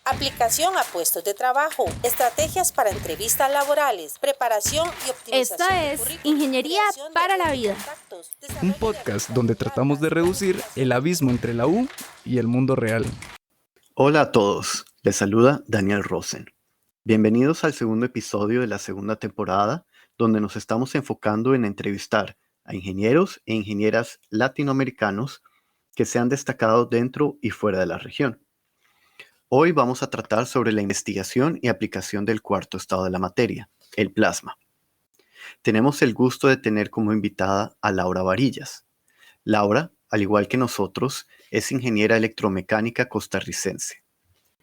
aplicación a puestos de trabajo, estrategias para entrevistas laborales, preparación y optimización Esta de es currículum, Ingeniería creación de para la redes de Vida. contactos, Un desarrollo de podcast rutas donde de tratamos de placas, reducir el abismo entre la U y el mundo real. Hola a todos, les saluda Daniel Rosen. Bienvenidos al segundo episodio de la segunda temporada, donde nos estamos enfocando en entrevistar a ingenieros e ingenieras latinoamericanos que se han destacado dentro y fuera de la región. Hoy vamos a tratar sobre la investigación y aplicación del cuarto estado de la materia, el plasma. Tenemos el gusto de tener como invitada a Laura Varillas. Laura, al igual que nosotros, es ingeniera electromecánica costarricense.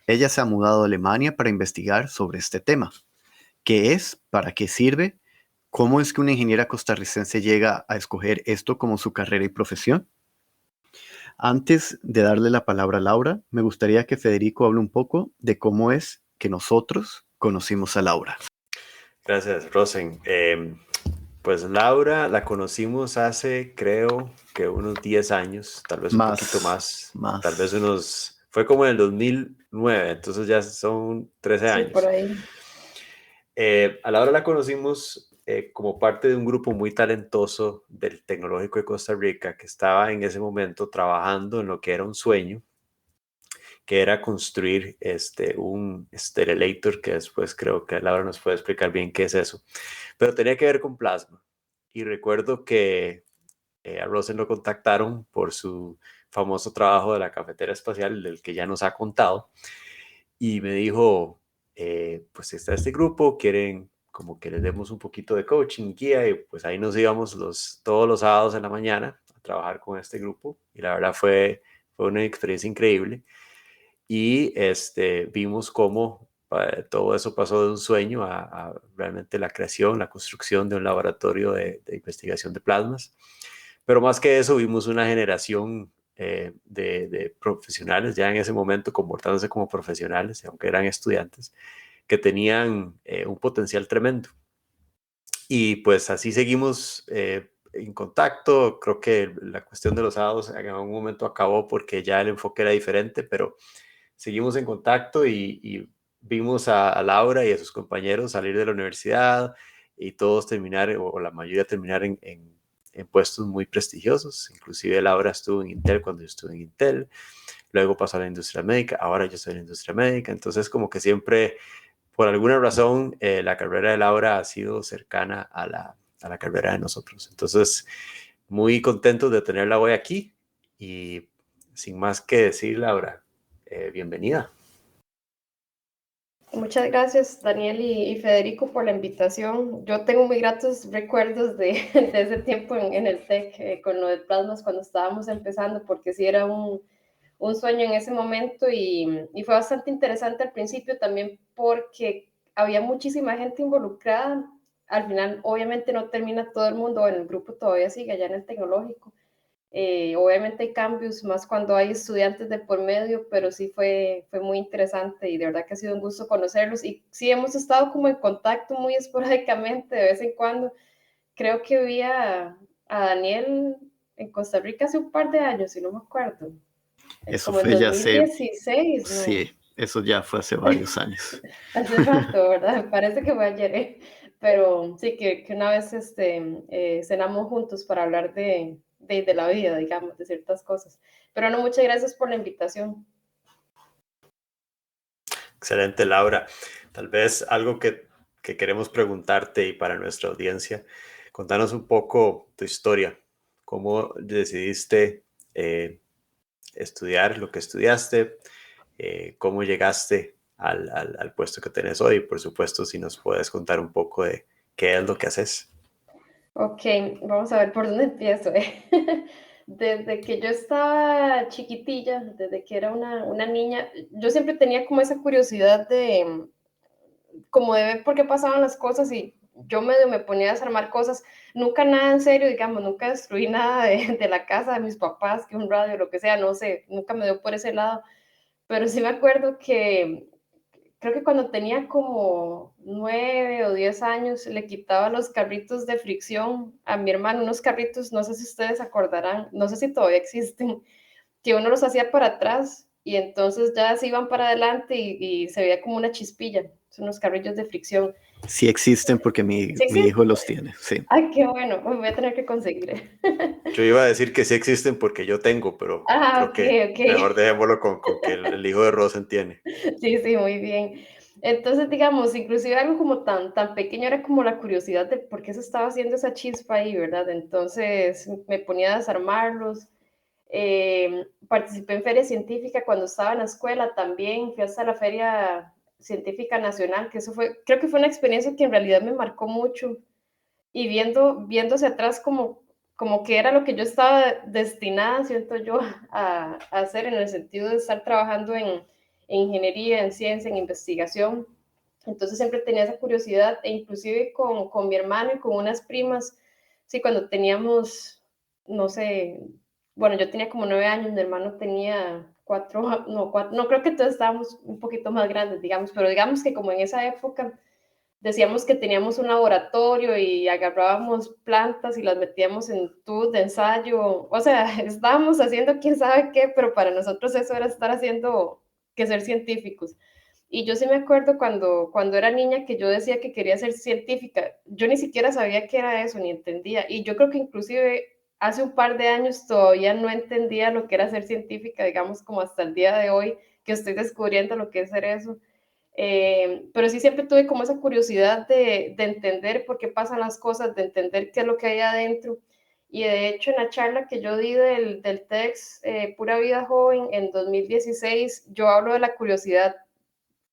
Ella se ha mudado a Alemania para investigar sobre este tema. ¿Qué es? ¿Para qué sirve? ¿Cómo es que una ingeniera costarricense llega a escoger esto como su carrera y profesión? Antes de darle la palabra a Laura, me gustaría que Federico hable un poco de cómo es que nosotros conocimos a Laura. Gracias, Rosen. Pues Laura la conocimos hace, creo que unos 10 años, tal vez un poquito más. Tal vez fue como en el 2009, entonces ya son 13 años. Sí, por ahí. A Laura la conocimos como parte de un grupo muy talentoso del Tecnológico de Costa Rica que estaba en ese momento trabajando en lo que era un sueño, que era construir un sterelator, que después creo que Laura nos puede explicar bien qué es eso, pero tenía que ver con plasma. Y recuerdo que a Rosen lo contactaron por su famoso trabajo de la cafetera espacial, del que ya nos ha contado, y me dijo, pues está este grupo, quieren como que les demos un poquito de coaching, guía, y pues ahí nos íbamos todos los sábados en la mañana a trabajar con este grupo, y la verdad fue una experiencia increíble. Y vimos cómo todo eso pasó de un sueño a realmente la creación, la construcción de un laboratorio de investigación de plasmas. Pero más que eso, vimos una generación de profesionales ya en ese momento comportándose como profesionales, aunque eran estudiantes, que tenían un potencial tremendo. Y pues así seguimos en contacto. Creo que la cuestión de los sábados en algún momento acabó porque ya el enfoque era diferente, pero seguimos en contacto y vimos a Laura y a sus compañeros salir de la universidad y todos terminar, o la mayoría terminar en puestos muy prestigiosos. Inclusive Laura estuvo en Intel cuando yo estuve en Intel, luego pasó a la industria médica, ahora yo estoy en la industria médica. Entonces como que siempre, por alguna razón, la carrera de Laura ha sido cercana a la carrera de nosotros. Entonces, muy contentos de tenerla hoy aquí y sin más que decir, Laura, bienvenida. Muchas gracias, Daniel y Federico, por la invitación. Yo tengo muy gratos recuerdos de ese tiempo en el TEC con lo de plasmas cuando estábamos empezando, porque sí era un sueño en ese momento y fue bastante interesante al principio también porque había muchísima gente involucrada. Al final, obviamente, no termina todo el mundo, en el grupo todavía sigue allá en el tecnológico. Obviamente hay cambios más cuando hay estudiantes de por medio, pero sí fue muy interesante y de verdad que ha sido un gusto conocerlos. Y sí hemos estado como en contacto muy esporádicamente, de vez en cuando. Creo que vi a Daniel en Costa Rica hace un par de años, si no me acuerdo. Eso Como en fue ya 2016, ¿no? Sí, eso ya fue hace varios años. Hace rato, ¿verdad? Parece que fue ayer, pero sí, que una vez cenamos juntos para hablar de la vida, digamos, de ciertas cosas. Pero no, muchas gracias por la invitación. Excelente, Laura. Tal vez algo que queremos preguntarte y para nuestra audiencia, contanos un poco tu historia. ¿Cómo decidiste estudiar lo que estudiaste? ¿Cómo llegaste al puesto que tenés hoy? Por supuesto, si nos puedes contar un poco de qué es lo que haces. Ok, vamos a ver por dónde empiezo. Desde que yo estaba chiquitilla, desde que era una niña, yo siempre tenía como esa curiosidad como de ver por qué pasaban las cosas y yo medio me ponía a desarmar cosas, nunca nada en serio, digamos, nunca destruí nada de la casa de mis papás, que un radio, lo que sea, no sé, nunca me dio por ese lado, pero sí me acuerdo que creo que cuando tenía como 9 o 10 años le quitaba los carritos de fricción a mi hermano, unos carritos, no sé si ustedes acordarán, no sé si todavía existen, que uno los hacía para atrás y entonces ya se iban para adelante y se veía como una chispilla, son unos carrillos de fricción. Sí existen porque mi Sí, sí. hijo los tiene, sí. Ay, qué bueno, me voy a tener que conseguir. Yo iba a decir que sí existen porque yo tengo, pero Ah, creo ok, que ok. mejor dejémoslo con que el hijo de Rosen tiene. Sí, sí, muy bien. Entonces, digamos, inclusive algo como tan pequeño era como la curiosidad de por qué se estaba haciendo esa chispa ahí, ¿verdad? Entonces me ponía a desarmarlos. Participé en feria científica cuando estaba en la escuela también, fui hasta la Feria Científica Nacional, que eso fue, creo que fue una experiencia que en realidad me marcó mucho. Y viendo hacia atrás como que era lo que yo estaba destinada, siento yo, a hacer en el sentido de estar trabajando en ingeniería, en ciencia, en investigación. Entonces siempre tenía esa curiosidad e inclusive con mi hermano y con unas primas, sí, cuando teníamos, no sé, bueno, yo tenía como 9 años, mi hermano tenía 4, no, 4, no creo que todos estábamos un poquito más grandes, digamos, pero digamos que como en esa época decíamos que teníamos un laboratorio y agarrábamos plantas y las metíamos en tubos de ensayo, o sea, estábamos haciendo quién sabe qué, pero para nosotros eso era estar haciendo que ser científicos. Y yo sí me acuerdo cuando era niña que yo decía que quería ser científica, yo ni siquiera sabía qué era eso, ni entendía, y yo creo que inclusive hace un par de años todavía no entendía lo que era ser científica, digamos como hasta el día de hoy que estoy descubriendo lo que es ser eso. Pero sí siempre tuve como esa curiosidad de entender por qué pasan las cosas, de entender qué es lo que hay adentro. Y de hecho en la charla que yo di del TEDx Pura Vida Joven en 2016, yo hablo de la curiosidad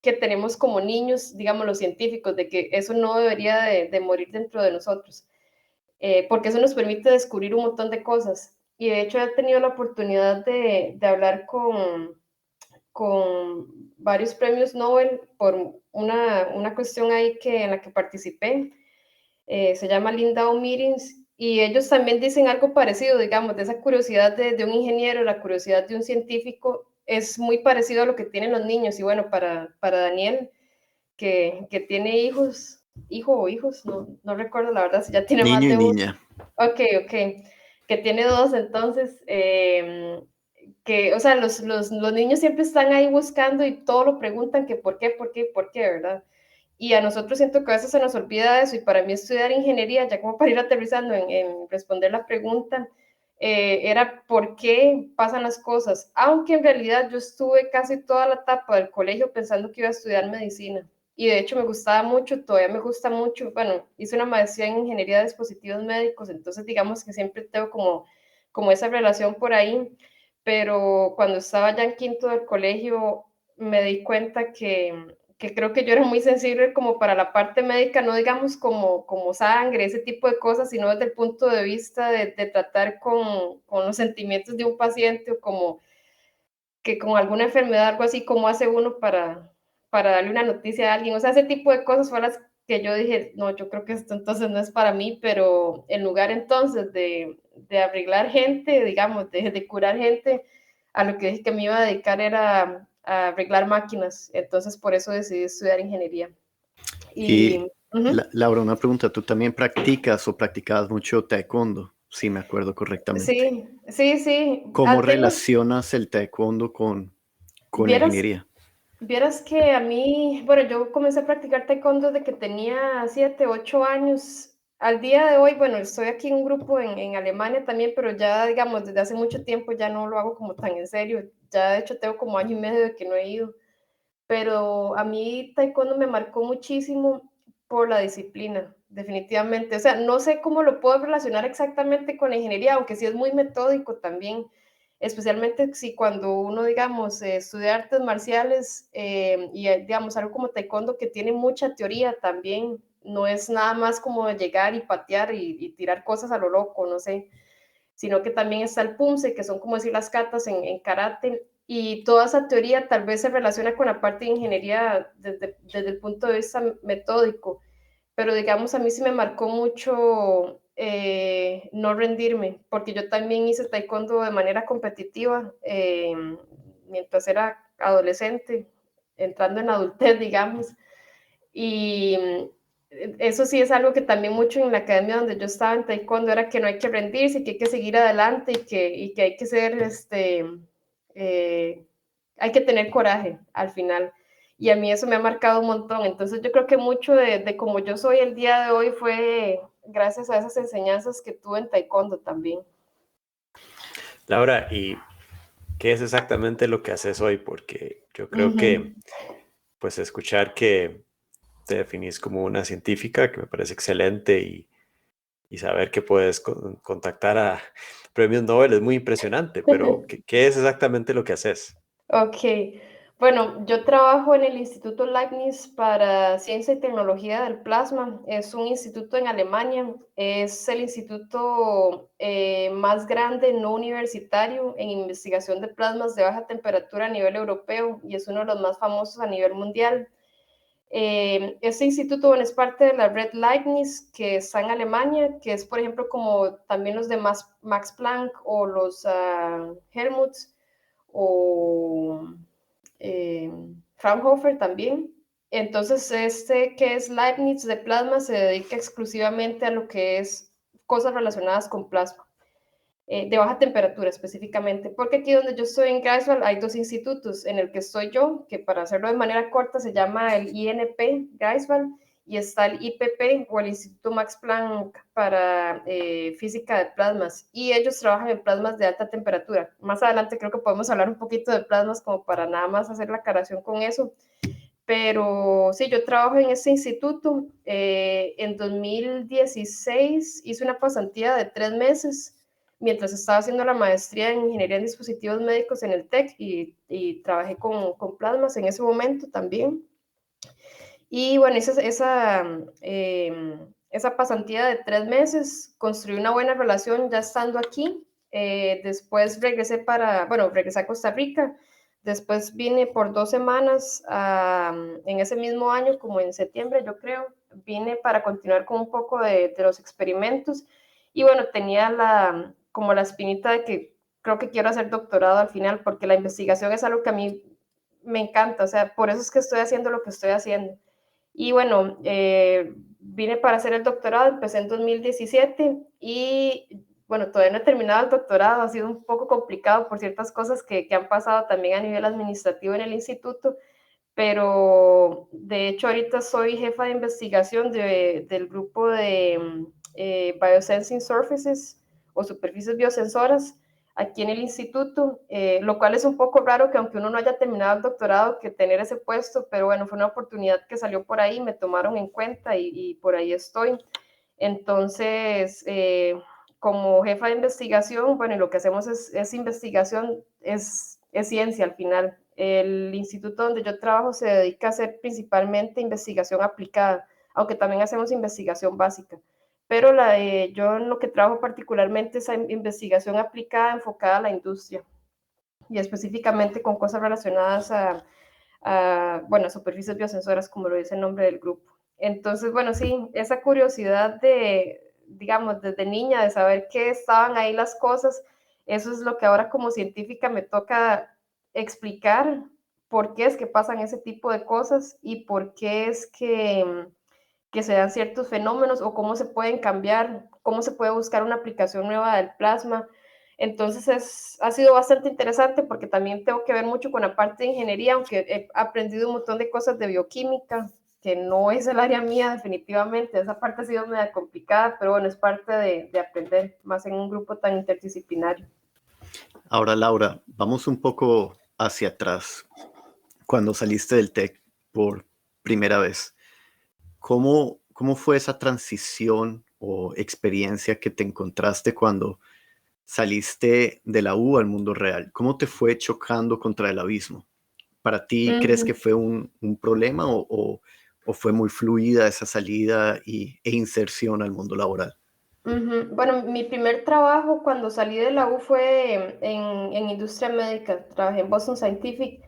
que tenemos como niños, digamos los científicos, de que eso no debería de morir dentro de nosotros, porque eso nos permite descubrir un montón de cosas. Y de hecho he tenido la oportunidad de hablar con varios premios Nobel por una cuestión ahí en la que participé. Se llama Lindau Meetings y ellos también dicen algo parecido, digamos, de esa curiosidad de un ingeniero, la curiosidad de un científico es muy parecido a lo que tienen los niños. Y bueno, para Daniel, que tiene hijo o hijos, no recuerdo la verdad si ya tiene más Niño y de uno. niña. Ok, que tiene dos, entonces, que, o sea, los niños siempre están ahí buscando y todo lo preguntan que por qué, ¿verdad? Y a nosotros siento que a veces se nos olvida eso y para mí estudiar ingeniería, ya como para ir aterrizando en responder la pregunta, era por qué pasan las cosas, aunque en realidad yo estuve casi toda la etapa del colegio pensando que iba a estudiar medicina y de hecho me gustaba mucho, todavía me gusta mucho, bueno, hice una maestría en ingeniería de dispositivos médicos, entonces digamos que siempre tengo como esa relación por ahí, pero cuando estaba ya en quinto del colegio me di cuenta que creo que yo era muy sensible como para la parte médica, no digamos como sangre, ese tipo de cosas, sino desde el punto de vista de tratar con los sentimientos de un paciente o como que con alguna enfermedad, algo así, como hace uno para darle una noticia a alguien. O sea, ese tipo de cosas fueron las que yo dije, no, yo creo que esto entonces no es para mí, pero en lugar entonces de arreglar gente, digamos, de curar gente, a lo que dije que me iba a dedicar era a arreglar máquinas. Entonces, por eso decidí estudiar ingeniería. Y Y Laura, una pregunta, ¿tú también practicas o practicabas mucho taekwondo? Si me acuerdo correctamente. sí, sí, sí. ¿Cómo Tengo, relacionas el taekwondo con la vieras, ingeniería? Vieras que a mí, bueno, yo comencé a practicar taekwondo desde que tenía 7, 8 años. Al día de hoy, bueno, estoy aquí en un grupo en Alemania también, pero ya, digamos, desde hace mucho tiempo ya no lo hago como tan en serio. Ya, de hecho, tengo como año y medio de que no he ido. Pero a mí taekwondo me marcó muchísimo por la disciplina, definitivamente. O sea, no sé cómo lo puedo relacionar exactamente con la ingeniería, aunque sí es muy metódico también, especialmente si cuando uno, digamos, estudia artes marciales y, digamos, algo como taekwondo que tiene mucha teoría también, no es nada más como llegar y patear y tirar cosas a lo loco, no sé, sino que también está el punce, que son como decir las katas en karate, y toda esa teoría tal vez se relaciona con la parte de ingeniería desde el punto de vista metódico, pero digamos a mí sí me marcó mucho no rendirme, porque yo también hice taekwondo de manera competitiva mientras era adolescente, entrando en adultez, digamos, y eso sí es algo que también mucho en la academia donde yo estaba en taekwondo era que no hay que rendirse, que hay que seguir adelante y que hay que ser, eh, hay que tener coraje al final. Y a mí eso me ha marcado un montón. Entonces yo creo que mucho de cómo yo soy el día de hoy fue gracias a esas enseñanzas que tuve en taekwondo también. Laura, ¿y qué es exactamente lo que haces hoy? Porque yo creo que, pues, escuchar que te definís como una científica, que me parece excelente, y saber que puedes contactar a premios Nobel es muy impresionante, pero ¿qué es exactamente lo que haces? Ok, bueno, yo trabajo en el Instituto Leibniz para Ciencia y Tecnología del Plasma. Es un instituto en Alemania. Es el instituto más grande no universitario en investigación de plasmas de baja temperatura a nivel europeo y es uno de los más famosos a nivel mundial. Este instituto, bueno, es parte de la red Leibniz, que está en Alemania, que es, por ejemplo, como también los de Max Planck o los Helmholtz o Fraunhofer también. Entonces, este que es Leibniz de plasma se dedica exclusivamente a lo que es cosas relacionadas con plasma, de baja temperatura específicamente, porque aquí donde yo estoy en Greifswald hay dos institutos, en el que estoy yo, que para hacerlo de manera corta se llama el INP Greifswald, y está el IPP o el Instituto Max Planck para física de plasmas, y ellos trabajan en plasmas de alta temperatura. Más adelante creo que podemos hablar un poquito de plasmas como para nada más hacer la aclaración con eso, pero sí, yo trabajo en este instituto. En 2016 hice una pasantía de 3 meses mientras estaba haciendo la maestría en Ingeniería en Dispositivos Médicos en el TEC y trabajé con plasmas en ese momento también. Y bueno, esa pasantía de 3 meses, construí una buena relación ya estando aquí. Después regresé a Costa Rica. Después vine por 2 semanas en ese mismo año, como en septiembre, yo creo. Vine para continuar con un poco de los experimentos. Y bueno, tenía como la espinita de que creo que quiero hacer doctorado al final, porque la investigación es algo que a mí me encanta. O sea, por eso es que estoy haciendo lo que estoy haciendo. Y bueno, vine para hacer el doctorado, empecé en 2017 y bueno, todavía no he terminado el doctorado, ha sido un poco complicado por ciertas cosas que han pasado también a nivel administrativo en el instituto, pero de hecho ahorita soy jefa de investigación del grupo de Biosensing Surfaces o superficies biosensoras aquí en el instituto, lo cual es un poco raro que aunque uno no haya terminado el doctorado, que tener ese puesto, pero bueno, fue una oportunidad que salió por ahí, me tomaron en cuenta y por ahí estoy. Entonces, como jefa de investigación, bueno, y lo que hacemos es investigación, es ciencia al final. El instituto donde yo trabajo se dedica a hacer principalmente investigación aplicada, aunque también hacemos investigación básica. Pero yo en lo que trabajo particularmente es investigación aplicada enfocada a la industria y específicamente con cosas relacionadas a superficies biosensoras, como lo dice el nombre del grupo. Entonces, bueno, sí, esa curiosidad digamos, desde niña, de saber que estaban ahí las cosas, eso es lo que ahora como científica me toca explicar por qué es que pasan ese tipo de cosas y por qué es que se dan ciertos fenómenos o cómo se pueden cambiar, cómo se puede buscar una aplicación nueva del plasma. Entonces ha sido bastante interesante porque también tengo que ver mucho con la parte de ingeniería, aunque he aprendido un montón de cosas de bioquímica, que no es el área mía definitivamente, esa parte ha sido media complicada, pero bueno, es parte de aprender más en un grupo tan interdisciplinario. Ahora, Laura, vamos un poco hacia atrás. Cuando saliste del TEC por primera vez, ¿cómo fue esa transición o experiencia que te encontraste cuando saliste de la U al mundo real? ¿Cómo te fue chocando contra el abismo? ¿Para ti crees que fue un problema o fue muy fluida esa salida e inserción al mundo laboral? Bueno, mi primer trabajo cuando salí de la U fue en industria médica. Trabajé en Boston Scientific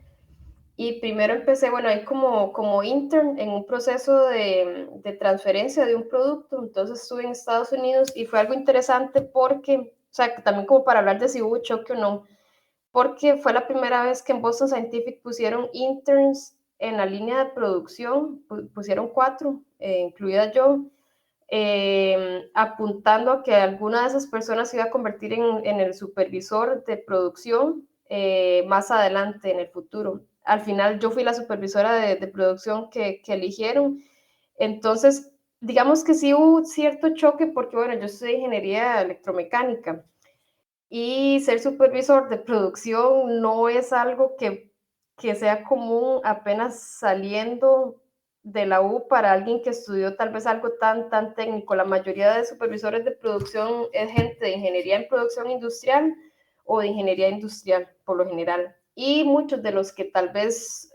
y primero empecé, bueno, ahí como intern en un proceso de transferencia de un producto. Entonces estuve en Estados Unidos y fue algo interesante porque, o sea, también como para hablar de si hubo choque o no, porque fue la primera vez que en Boston Scientific pusieron interns en la línea de producción, pusieron 4, incluida yo, apuntando a que alguna de esas personas se iba a convertir en el supervisor de producción más adelante en el futuro. Al final yo fui la supervisora de producción que eligieron, entonces digamos que sí hubo cierto choque porque, bueno, yo estudié ingeniería electromecánica y ser supervisor de producción no es algo que sea común apenas saliendo de la U para alguien que estudió tal vez algo tan técnico. La mayoría de supervisores de producción es gente de ingeniería en producción industrial o de ingeniería industrial, por lo general. Y muchos de los que tal vez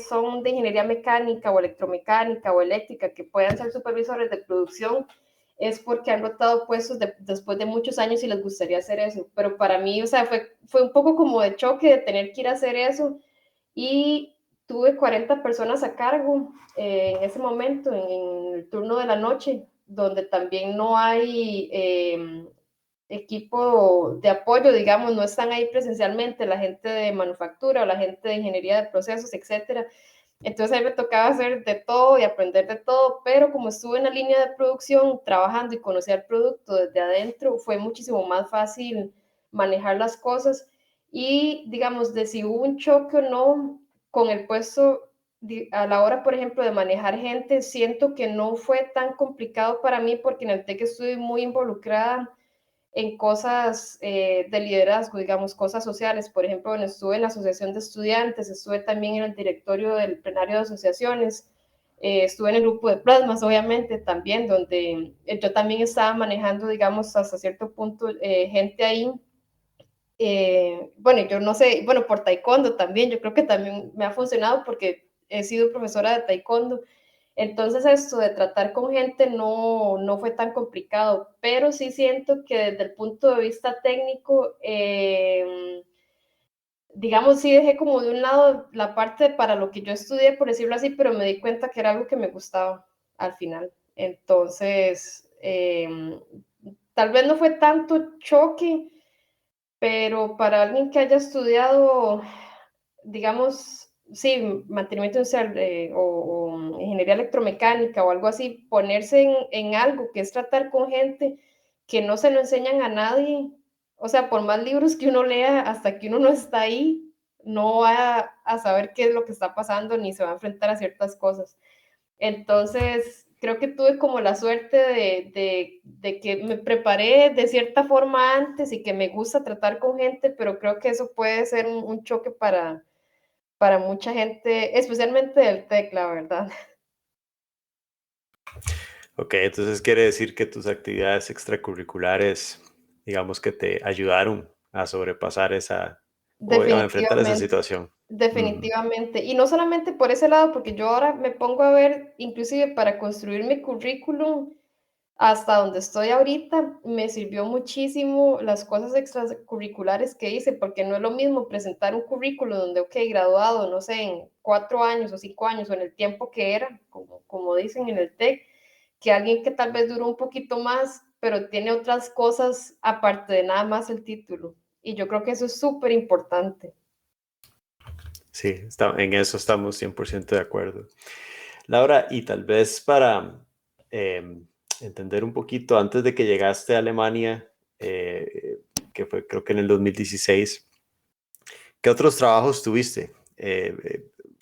son de ingeniería mecánica o electromecánica o eléctrica, que puedan ser supervisores de producción, es porque han rotado puestos después de muchos años y les gustaría hacer eso. Pero para mí, o sea, fue un poco como de choque de tener que ir a hacer eso. Y tuve 40 personas a cargo en ese momento, en el turno de la noche, donde también no hay equipo de apoyo, digamos, no están ahí presencialmente la gente de manufactura o la gente de ingeniería de procesos, etcétera. Entonces ahí me tocaba hacer de todo y aprender de todo, pero como estuve en la línea de producción trabajando y conocí el producto desde adentro, fue muchísimo más fácil manejar las cosas y, digamos, de si hubo un choque o no con el puesto a la hora, por ejemplo, de manejar gente, siento que no fue tan complicado para mí porque en el TEC estuve muy involucrada en cosas de liderazgo, digamos, cosas sociales. Por ejemplo, bueno, estuve en la asociación de estudiantes, estuve también en el directorio del plenario de asociaciones, estuve en el grupo de plasmas, obviamente, también, donde yo también estaba manejando, digamos, hasta cierto punto gente ahí. Bueno, yo no sé, bueno, por taekwondo también, yo creo que también me ha funcionado porque he sido profesora de taekwondo. Entonces esto de tratar con gente no fue tan complicado, pero sí siento que desde el punto de vista técnico, digamos, sí dejé como de un lado la parte para lo que yo estudié, por decirlo así, pero me di cuenta que era algo que me gustaba al final. Entonces, tal vez no fue tanto choque, pero para alguien que haya estudiado, digamos, sí, mantenimiento industrial o ingeniería electromecánica o algo así, ponerse en algo que es tratar con gente que no se lo enseñan a nadie, o sea, por más libros que uno lea, hasta que uno no está ahí, no va a saber qué es lo que está pasando ni se va a enfrentar a ciertas cosas. Entonces, creo que tuve como la suerte de que me preparé de cierta forma antes y que me gusta tratar con gente, pero creo que eso puede ser un choque para mucha gente, especialmente del TEC, la verdad. Ok, entonces quiere decir que tus actividades extracurriculares, digamos que te ayudaron a sobrepasar esa o a enfrentar esa Definitivamente, situación. Ujú. definitivamente. Y no solamente por ese lado, porque yo ahora me pongo a ver, inclusive para construir mi currículum, hasta donde estoy ahorita, me sirvió muchísimo las cosas extracurriculares que hice, porque no es lo mismo presentar un currículo donde, ok, graduado, no sé, en 4 años o 5 años o en el tiempo que era, como dicen en el TEC, que alguien que tal vez duró un poquito más, pero tiene otras cosas aparte de nada más el título. Y yo creo que eso es súper importante. Sí, en eso estamos 100% de acuerdo. Laura, y tal vez para entender un poquito, antes de que llegaste a Alemania, que fue creo que en el 2016, ¿qué otros trabajos tuviste?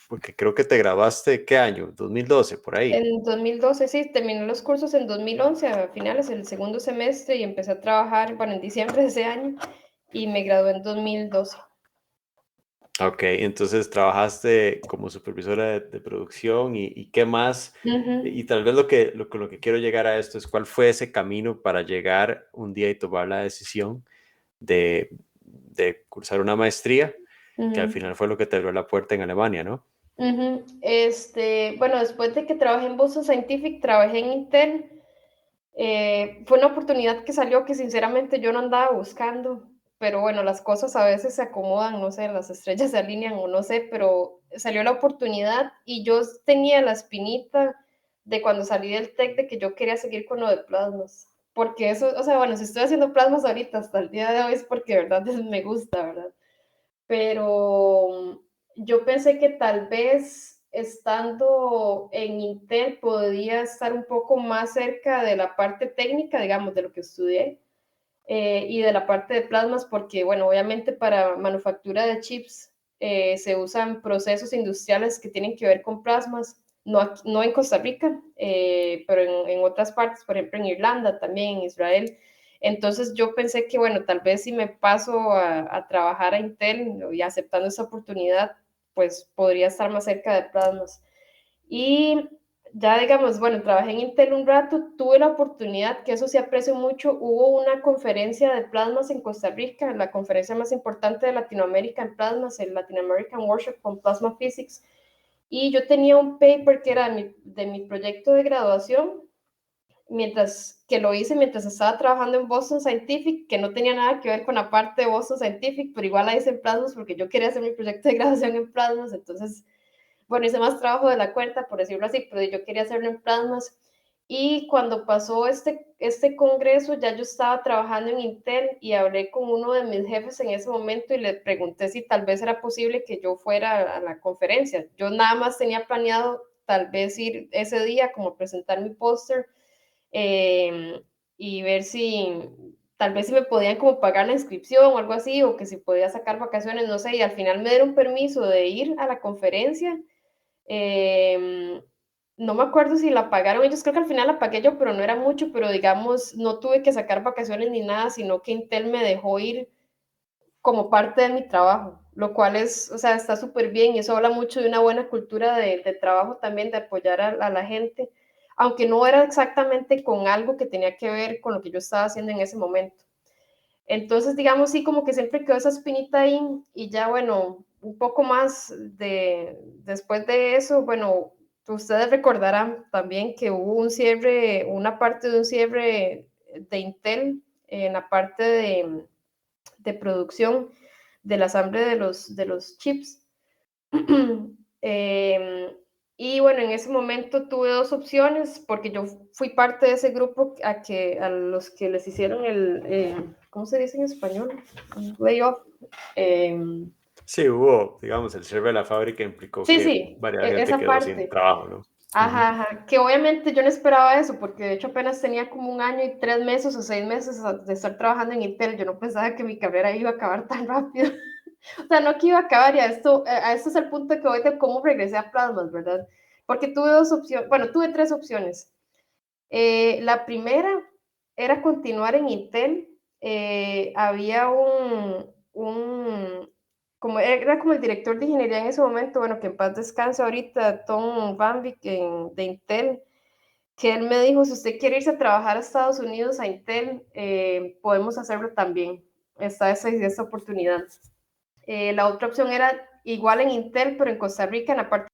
Porque creo que te graduaste, ¿qué año? 2012, por ahí. En 2012, sí, terminé los cursos en 2011, a finales del segundo semestre, y empecé a trabajar, bueno, en diciembre de ese año, y me gradué en 2012. Ok, entonces trabajaste como supervisora de producción y qué más, Ujú. y tal vez lo que quiero llegar a esto es cuál fue ese camino para llegar un día y tomar la decisión de cursar una maestría, que al Ujú, final fue lo que te abrió la puerta en Alemania, ¿no? ujú. Bueno, después de que trabajé en Boston Scientific, trabajé en Intel. Fue una oportunidad que salió que sinceramente yo no andaba buscando, pero bueno, las cosas a veces se acomodan, no sé, las estrellas se alinean o no sé, pero salió la oportunidad y yo tenía la espinita de cuando salí del TEC de que yo quería seguir con lo de plasmas, porque eso, o sea, bueno, si estoy haciendo plasmas ahorita hasta el día de hoy es porque de verdad me gusta, ¿verdad? Pero yo pensé que tal vez estando en Intel podía estar un poco más cerca de la parte técnica, digamos, de lo que estudié. y de la parte de plasmas, porque, bueno, obviamente para manufactura de chips se usan procesos industriales que tienen que ver con plasmas, no en Costa Rica, pero en otras partes, por ejemplo en Irlanda, también en Israel. Entonces yo pensé que, bueno, tal vez si me paso a trabajar a Intel y aceptando esa oportunidad, pues podría estar más cerca de plasmas. Y ya digamos, bueno, trabajé en Intel un rato, tuve la oportunidad, que eso sí aprecio mucho, hubo una conferencia de plasmas en Costa Rica, la conferencia más importante de Latinoamérica en plasmas, el Latin American Workshop on Plasma Physics, y yo tenía un paper que era de mi proyecto de graduación, lo hice mientras estaba trabajando en Boston Scientific, que no tenía nada que ver con la parte de Boston Scientific, pero igual la hice en plasmas porque yo quería hacer mi proyecto de graduación en plasmas, entonces bueno, hice más trabajo de la cuenta, por decirlo así, pero yo quería hacerlo en plasmas. Y cuando pasó este congreso, ya yo estaba trabajando en Intel y hablé con uno de mis jefes en ese momento y le pregunté si tal vez era posible que yo fuera a la conferencia. Yo nada más tenía planeado tal vez ir ese día como a presentar mi póster y ver si tal vez si me podían como pagar la inscripción o algo así, o que si podía sacar vacaciones, no sé, y al final me dieron permiso de ir a la conferencia. No me acuerdo si la pagaron ellos, creo que al final la pagué yo, pero no era mucho, pero digamos, no tuve que sacar vacaciones ni nada, sino que Intel me dejó ir como parte de mi trabajo, lo cual es, o sea, está súper bien y eso habla mucho de una buena cultura de trabajo también, de apoyar a la gente, aunque no era exactamente con algo que tenía que ver con lo que yo estaba haciendo en ese momento. Entonces, digamos, sí, como que siempre quedó esa espinita ahí y ya, bueno, un poco más después de eso, bueno, ustedes recordarán también que hubo un cierre, una parte de un cierre de Intel en la parte de producción del asamble de los chips. Y bueno, en ese momento tuve dos opciones porque yo fui parte de ese grupo a los que les hicieron ¿cómo se dice en español? Layoff. Sí, hubo, digamos, el cierre de la fábrica implicó Sí, que sí, varias gente esa quedó sin parte. trabajo, ¿no? Ajá, ajá, que obviamente yo no esperaba eso, porque de hecho apenas tenía como 1 año y 3 meses o 6 meses de estar trabajando en Intel. Yo no pensaba que mi carrera iba a acabar tan rápido. O sea, no que iba a acabar, y a esto es el punto que voy de cómo regresé a plasmas, ¿verdad? Porque tuve dos opciones, bueno, tuve tres opciones. La primera era continuar en Intel. Había como era como el director de ingeniería en ese momento, bueno, que en paz descanse ahorita, Tom Van Beek de Intel, que él me dijo, si usted quiere irse a trabajar a Estados Unidos, a Intel, podemos hacerlo también. Está esa oportunidad. La otra opción era igual en Intel, pero en Costa Rica, en la parte,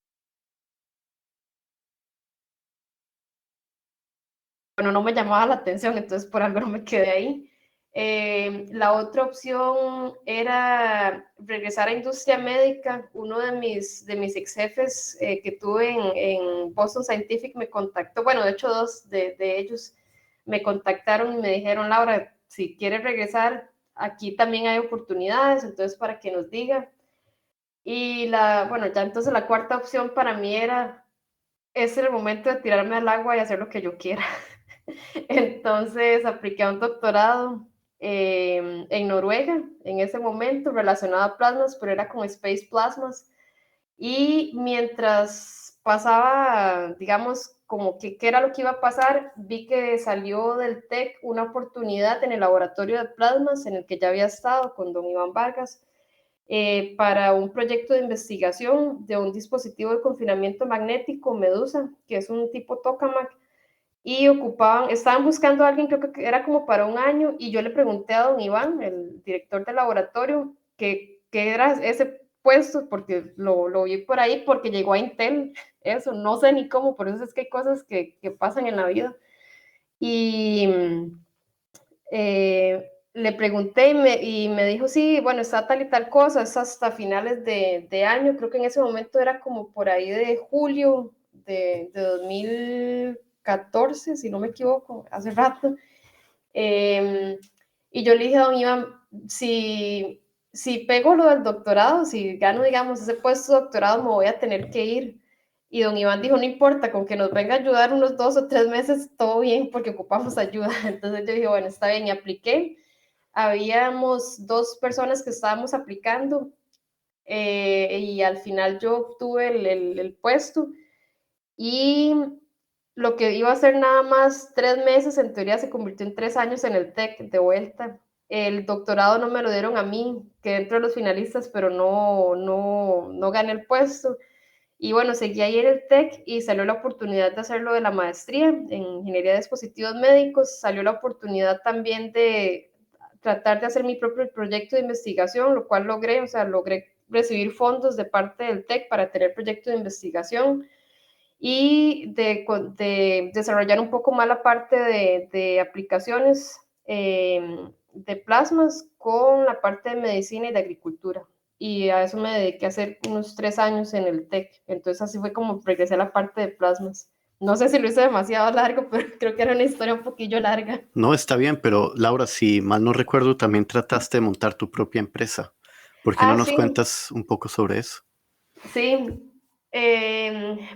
bueno, no me llamaba la atención, entonces por algo no me quedé ahí. La otra opción era regresar a industria médica. Uno de mis ex jefes que tuve en Boston Scientific me contactó, bueno, de hecho dos de ellos me contactaron y me dijeron, Laura, si quieres regresar, aquí también hay oportunidades, entonces para que nos diga. Y bueno, ya entonces la cuarta opción para mí era, es el momento de tirarme al agua y hacer lo que yo quiera. Entonces apliqué a un doctorado en Noruega en ese momento relacionado a plasmas, pero era con Space Plasmas. Y mientras pasaba, digamos, como que qué era lo que iba a pasar, vi que salió del TEC una oportunidad en el laboratorio de plasmas en el que ya había estado con don Iván Vargas para un proyecto de investigación de un dispositivo de confinamiento magnético, Medusa, que es un tipo tokamak, y estaban buscando a alguien, creo que era como para 1 año, y yo le pregunté a don Iván, el director del laboratorio, qué era ese puesto, porque lo vi por ahí, porque llegó a Intel, eso, no sé ni cómo, por eso es que hay cosas que pasan en la vida. Y le pregunté y me dijo, sí, bueno, está tal y tal cosa, es hasta finales de año, creo que en ese momento era como por ahí de julio de 2014, si no me equivoco, hace rato. Y yo le dije a don Iván, si pego lo del doctorado, si gano, digamos, ese puesto de doctorado, me voy a tener que ir. Y don Iván dijo, no importa, con que nos venga a ayudar unos 2 o 3 meses, todo bien, porque ocupamos ayuda. Entonces yo dije, bueno, está bien, y apliqué. habíamos 2 personas que estábamos aplicando y al final yo obtuve el puesto y lo que iba a ser nada más 3 meses, en teoría se convirtió en 3 años en el TEC de vuelta. El doctorado no me lo dieron a mí, quedé dentro de los finalistas, pero no gané el puesto. Y bueno, seguí ahí en el TEC y salió la oportunidad de hacerlo de la maestría en Ingeniería de Dispositivos Médicos. Salió la oportunidad también de tratar de hacer mi propio proyecto de investigación, lo cual logré, o sea, logré recibir fondos de parte del TEC para tener proyecto de investigación y de desarrollar un poco más la parte de aplicaciones de plasmas con la parte de medicina y de agricultura. Y a eso me dediqué a hacer unos 3 años en el TEC. Entonces así fue como regresé a la parte de plasmas. No sé si lo hice demasiado largo, pero creo que era una historia un poquillo larga. No, está bien, pero Laura, si mal no recuerdo, también trataste de montar tu propia empresa. ¿Por qué no Ah, nos sí, cuentas un poco sobre eso? sí.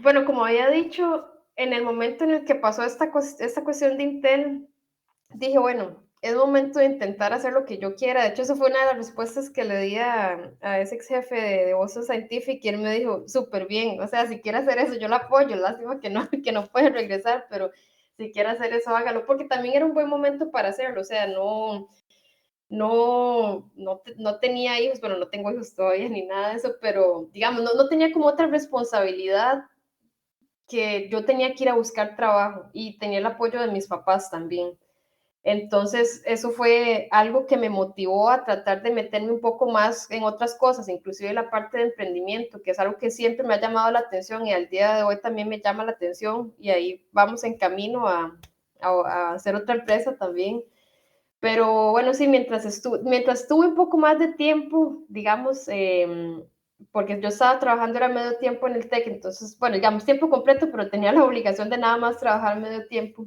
Bueno, como había dicho, en el momento en el que pasó esta cuestión de Intel, dije, bueno, es momento de intentar hacer lo que yo quiera. De hecho, eso fue una de las respuestas que le di a ese ex jefe de Boston Scientific y él me dijo, súper bien, o sea, si quiere hacer eso, yo lo apoyo, lástima que no puede regresar, pero si quiere hacer eso, hágalo, porque también era un buen momento para hacerlo, o sea, no tenía hijos, bueno, no tengo hijos todavía ni nada de eso, pero digamos, no tenía como otra responsabilidad que yo tenía que ir a buscar trabajo y tenía el apoyo de mis papás también. Entonces, eso fue algo que me motivó a tratar de meterme un poco más en otras cosas, inclusive la parte de emprendimiento, que es algo que siempre me ha llamado la atención y al día de hoy también me llama la atención y ahí vamos en camino a hacer otra empresa también. Pero bueno, sí, mientras tuve un poco más de tiempo, digamos, porque yo estaba trabajando era medio tiempo en el TEC, entonces, bueno, digamos tiempo completo, pero tenía la obligación de nada más trabajar medio tiempo.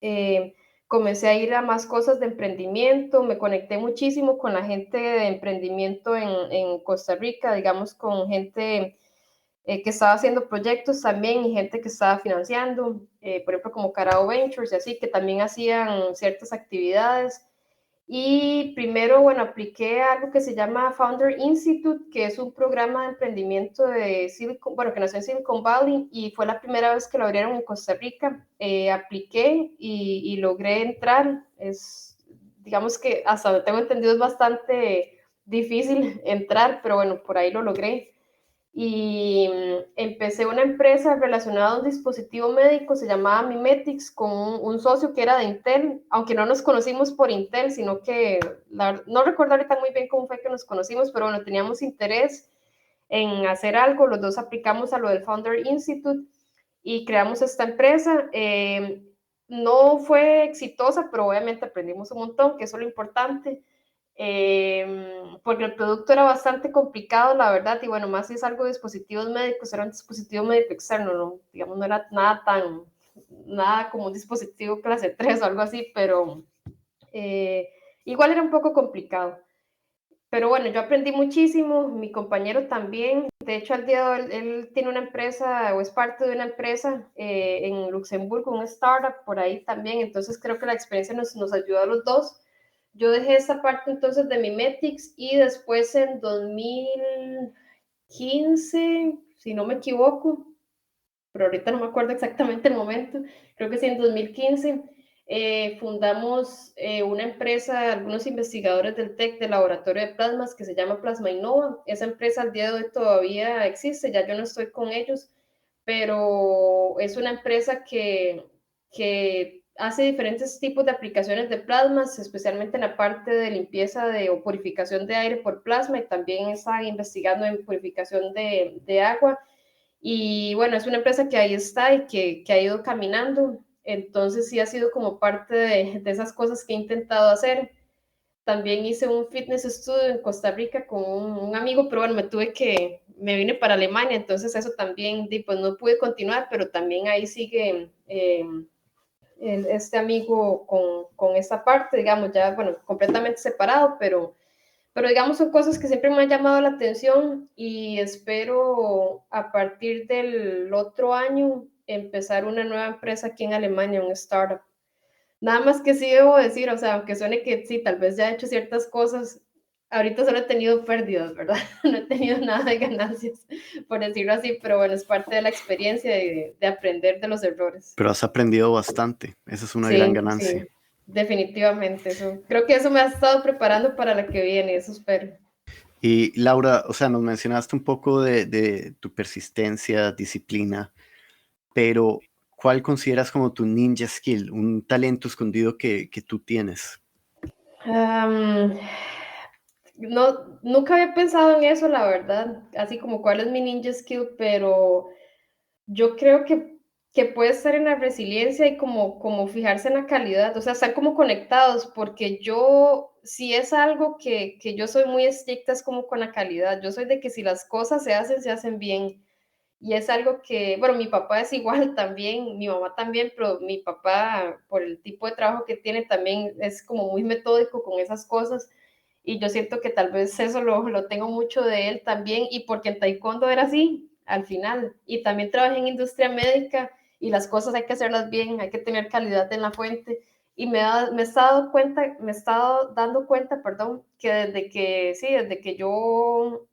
Eh, Comencé a ir a más cosas de emprendimiento, me conecté muchísimo con la gente de emprendimiento en Costa Rica, digamos, con gente que estaba haciendo proyectos también y gente que estaba financiando, por ejemplo, como Carao Ventures y así, que también hacían ciertas actividades. Y primero, bueno, apliqué algo que se llama Founder Institute, que es un programa de emprendimiento de Silicon, bueno, que nació en Silicon Valley y fue la primera vez que lo abrieron en Costa Rica. Apliqué y logré entrar. Digamos que hasta donde tengo entendido es bastante difícil entrar, pero bueno, por ahí lo logré y empecé una empresa relacionada a un dispositivo médico, se llamaba Mimetix, con un socio que era de Intel, aunque no nos conocimos por Intel, sino que no recuerdo ahorita muy bien cómo fue que nos conocimos, pero bueno, teníamos interés en hacer algo, los dos aplicamos a lo del Founder Institute y creamos esta empresa. No fue exitosa, pero obviamente aprendimos un montón, que eso es lo importante porque el producto era bastante complicado, la verdad, y bueno, más si es algo de dispositivos médicos, era un dispositivo médico externo, ¿no? Digamos, no era nada como un dispositivo clase 3 o algo así, pero igual era un poco complicado. Pero bueno, yo aprendí muchísimo, mi compañero también, de hecho al día de hoy él tiene una empresa o es parte de una empresa en Luxemburgo, un startup por ahí también, entonces creo que la experiencia nos ayudó a los dos. Yo dejé esa parte entonces de Mimetix y después en 2015, si no me equivoco, pero ahorita no me acuerdo exactamente el momento, creo que sí, en 2015 fundamos una empresa, algunos investigadores del TEC, del Laboratorio de Plasmas, que se llama Plasma Innova. Esa empresa al día de hoy todavía existe, ya yo no estoy con ellos, pero es una empresa que hace diferentes tipos de aplicaciones de plasmas, especialmente en la parte de limpieza o purificación de aire por plasma y también está investigando en purificación de agua. Y bueno, es una empresa que ahí está y que ha ido caminando. Entonces sí ha sido como parte de esas cosas que he intentado hacer. También hice un fitness studio en Costa Rica con un amigo, pero bueno, me vine para Alemania, entonces eso también, pues no pude continuar, pero también ahí sigue este amigo con esta parte, digamos, ya, bueno, completamente separado, pero digamos son cosas que siempre me han llamado la atención y espero a partir del otro año empezar una nueva empresa aquí en Alemania, un startup. Nada más que sí debo decir, o sea, aunque suene que sí, tal vez ya he hecho ciertas cosas, ahorita solo he tenido pérdidas, ¿verdad? No he tenido nada de ganancias, por decirlo así, pero bueno, es parte de la experiencia de aprender de los errores. Pero has aprendido bastante. Esa es una gran Sí, sí, ganancia. definitivamente. Eso, creo que eso me ha estado preparando para la que viene, eso espero. Y Laura, o sea, nos mencionaste un poco de tu persistencia, disciplina, pero ¿cuál consideras como tu ninja skill, un talento escondido que tú tienes? Am, no, nunca había pensado en eso, la verdad, así como cuál es mi ninja skill, pero yo creo que puede estar en la resiliencia y como fijarse en la calidad, o sea, estar como conectados, porque yo, si es algo que yo soy muy estricta, es como con la calidad. Yo soy de que si las cosas se hacen bien. Y es algo que, bueno, mi papá es igual también, mi mamá también, pero mi papá, por el tipo de trabajo que tiene, también es como muy metódico con esas cosas. Y yo siento que tal vez eso lo tengo mucho de él también, y porque en taekwondo era así, al final. Y también trabajé en industria médica y las cosas hay que hacerlas bien, hay que tener calidad en la fuente. Y me he estado cuenta, me he estado dando cuenta, perdón, que desde que yo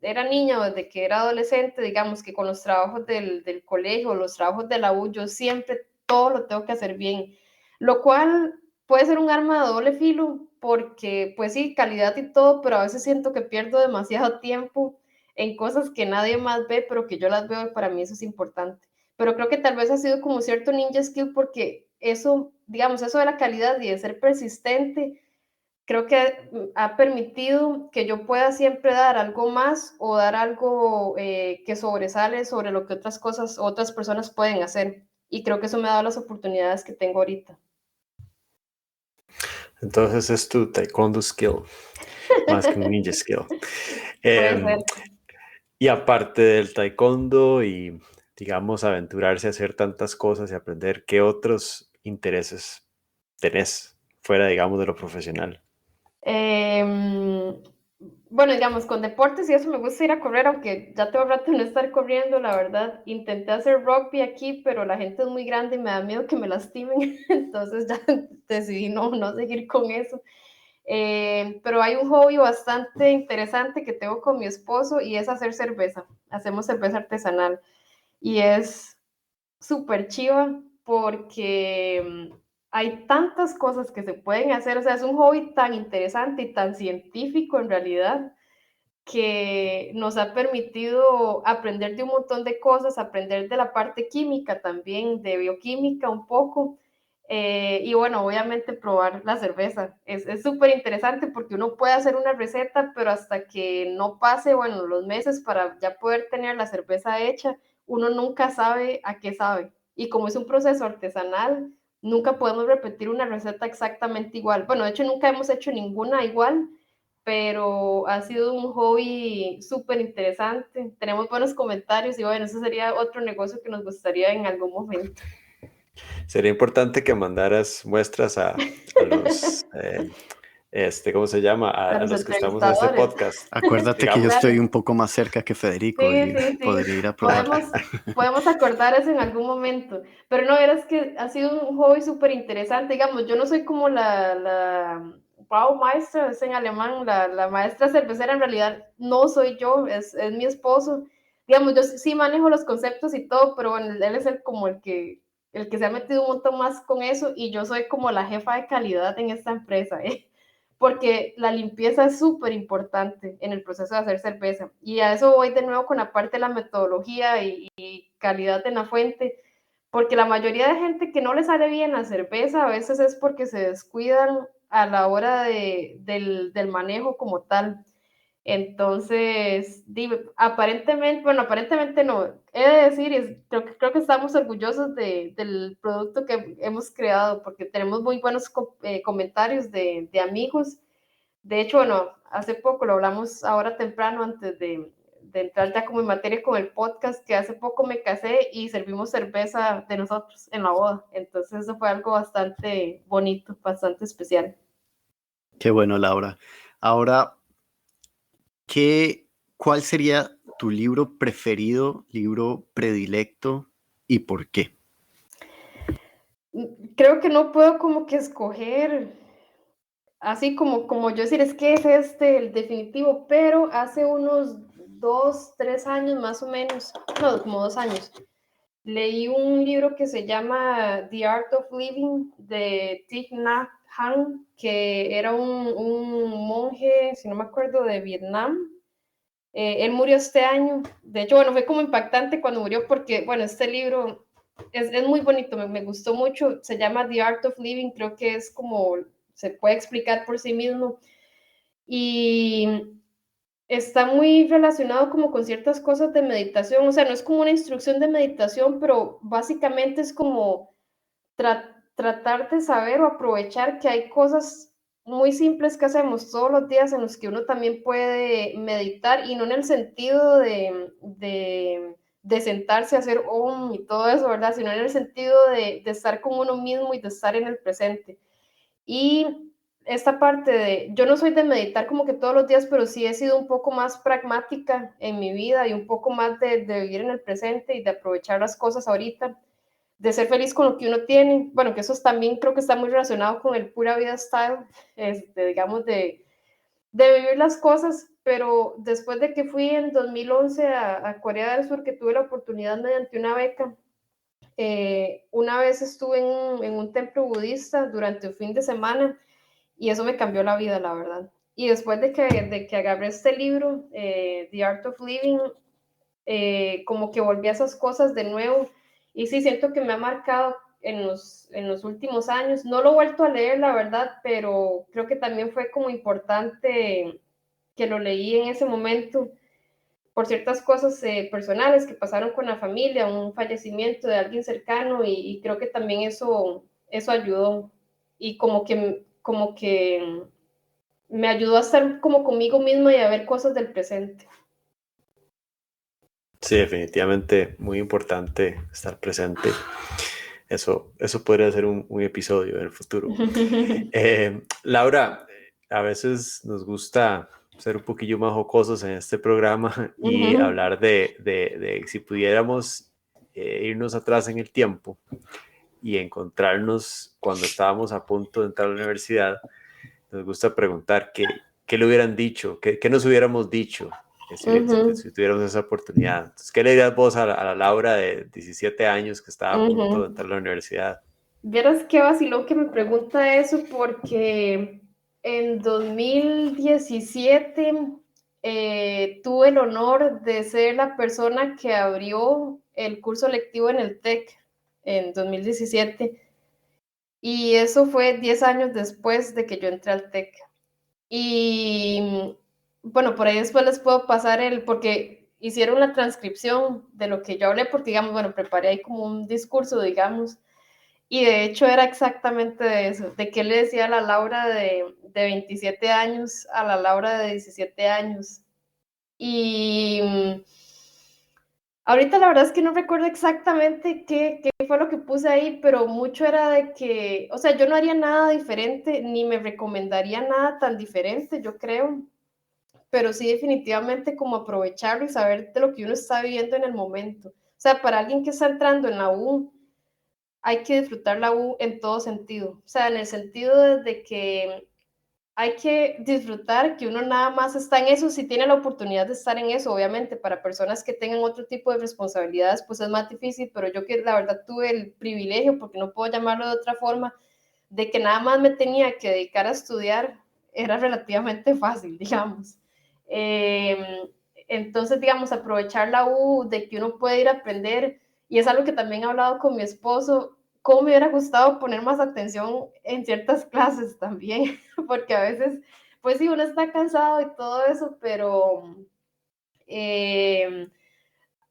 era niña o desde que era adolescente, digamos que con los trabajos del colegio, los trabajos de la U, yo siempre todo lo tengo que hacer bien, lo cual puede ser un arma de doble filo, porque pues sí, calidad y todo, pero a veces siento que pierdo demasiado tiempo en cosas que nadie más ve, pero que yo las veo y para mí eso es importante. Pero creo que tal vez ha sido como cierto ninja skill porque eso, digamos, eso de la calidad y de ser persistente, creo que ha permitido que yo pueda siempre dar algo más o dar algo que sobresale sobre lo que otras cosas, otras personas pueden hacer. Y creo que eso me ha dado las oportunidades que tengo ahorita. Entonces es tu taekwondo skill, más que un ninja skill. Puede ser. Em, y aparte del taekwondo y, digamos, aventurarse a hacer tantas cosas y aprender, ¿qué otros intereses tenés fuera, digamos, de lo profesional? Eh, bueno, digamos, con deportes y eso me gusta ir a correr, aunque ya tengo rato de no estar corriendo, la verdad. Intenté hacer rugby aquí, pero la gente es muy grande y me da miedo que me lastimen, entonces ya decidí no seguir con eso. Pero hay un hobby bastante interesante que tengo con mi esposo y es hacer cerveza. Hacemos cerveza artesanal y es súper chiva porque hay tantas cosas que se pueden hacer, o sea, es un hobby tan interesante y tan científico en realidad que nos ha permitido aprender de un montón de cosas, aprender de la parte química también, de bioquímica un poco, y bueno, obviamente probar la cerveza. Es súper interesante porque uno puede hacer una receta, pero hasta que no pase, bueno, los meses para ya poder tener la cerveza hecha, uno nunca sabe a qué sabe. Y como es un proceso artesanal, nunca podemos repetir una receta exactamente igual. Bueno, de hecho, nunca hemos hecho ninguna igual, pero ha sido un hobby súper interesante. Tenemos buenos comentarios y bueno, eso sería otro negocio que nos gustaría en algún momento. Sería importante que mandaras muestras a los, ¿cómo se llama? A A los los que estamos en este entrevistadores. podcast. Acuérdate que yo Digamos, estoy Dale. un poco más cerca que Federico Sí, y sí, sí. podría ir a probar. Podemos acordar eso en algún momento. Pero no, verás que ha sido un hobby súper interesante. Digamos, yo no soy como la Braumeister, es en alemán, la maestra cervecera, en realidad no soy yo, es mi esposo. Digamos, yo sí manejo los conceptos y todo, pero bueno, él es como el que se ha metido un montón más con eso y yo soy como la jefa de calidad en esta empresa, ¿eh? Porque la limpieza es súper importante en el proceso de hacer cerveza. Y a eso voy de nuevo con la parte de la metodología y calidad en la fuente, porque la mayoría de gente que no le sale bien la cerveza a veces es porque se descuidan a la hora del manejo como tal. Entonces, aparentemente, bueno, aparentemente no, he de decir, creo que estamos orgullosos del producto que hemos creado porque tenemos muy buenos comentarios de amigos. De hecho, bueno, hace poco lo hablamos ahora temprano antes de entrar ya como en materia con el podcast, que hace poco me casé y servimos cerveza de nosotros en la boda. Entonces eso fue algo bastante bonito, bastante especial. Qué bueno, Laura. Ahora, ¿cuál sería tu libro preferido, libro predilecto y por qué? Creo que no puedo como que escoger, así como yo decir, es que es el definitivo, pero hace unos 2, 3 años más o menos, no, como 2 años, leí un libro que se llama The Art of Living de Thich Nhat Hanh, que era un monje, si no me acuerdo, de Vietnam. Él murió este año. De hecho, bueno, fue como impactante cuando murió porque, bueno, este libro es muy bonito, me gustó mucho. Se llama The Art of Living, creo que es como, se puede explicar por sí mismo. Y está muy relacionado como con ciertas cosas de meditación. O sea, no es como una instrucción de meditación, pero básicamente es como tratar de saber o aprovechar que hay cosas muy simples que hacemos todos los días en los que uno también puede meditar y no en el sentido de sentarse a hacer om y todo eso, ¿verdad? Sino en el sentido de estar con uno mismo y de estar en el presente. Y esta parte de, yo no soy de meditar como que todos los días, pero sí he sido un poco más pragmática en mi vida y un poco más de vivir en el presente y de aprovechar las cosas ahorita, de ser feliz con lo que uno tiene. Bueno, que eso también creo que está muy relacionado con el pura vida style, digamos, de vivir las cosas, pero después de que fui en 2011 a Corea del Sur, que tuve la oportunidad mediante una beca, una vez estuve en un templo budista durante un fin de semana y eso me cambió la vida, la verdad. Y después de que agarré este libro, The Art of Living, como que volví a esas cosas de nuevo. Y sí, siento que me ha marcado en los últimos años. No lo he vuelto a leer, la verdad, pero creo que también fue como importante que lo leí en ese momento por ciertas cosas personales que pasaron con la familia, un fallecimiento de alguien cercano y creo que también eso ayudó y como que me ayudó a estar como conmigo misma y a ver cosas del presente. Sí, definitivamente muy importante estar presente. Eso podría ser un episodio en el futuro. Laura, a veces nos gusta ser un poquillo más jocosos en este programa y hablar de si pudiéramos irnos atrás en el tiempo y encontrarnos cuando estábamos a punto de entrar a la universidad. Nos gusta preguntar qué le hubieran dicho, qué nos hubiéramos dicho si tuviéramos esa oportunidad. Entonces, ¿qué le dirías vos a la Laura de 17 años que estaba a punto de entrar a la universidad? Vieras qué vacilón que me pregunta eso porque en 2017 tuve el honor de ser la persona que abrió el curso lectivo en el TEC en 2017 y eso fue 10 años después de que yo entré al TEC. Y bueno, por ahí después les puedo pasar porque hicieron la transcripción de lo que yo hablé, porque digamos, bueno, preparé ahí como un discurso, digamos, y de hecho era exactamente de eso, de qué le decía a la Laura de 27 años a la Laura de 17 años. Y ahorita la verdad es que no recuerdo exactamente qué fue lo que puse ahí, pero mucho era de que, o sea, yo no haría nada diferente, ni me recomendaría nada tan diferente, yo creo, pero sí definitivamente como aprovecharlo y saber de lo que uno está viviendo en el momento. O sea, para alguien que está entrando en la U, hay que disfrutar la U en todo sentido. O sea, en el sentido de que hay que disfrutar que uno nada más está en eso, si tiene la oportunidad de estar en eso, obviamente, para personas que tengan otro tipo de responsabilidades, pues es más difícil, pero yo que la verdad tuve el privilegio, porque no puedo llamarlo de otra forma, de que nada más me tenía que dedicar a estudiar, era relativamente fácil, digamos. Entonces, digamos, aprovechar la U, de que uno puede ir a aprender, y es algo que también he hablado con mi esposo, cómo me hubiera gustado poner más atención en ciertas clases también, porque a veces, pues sí, uno está cansado y todo eso, pero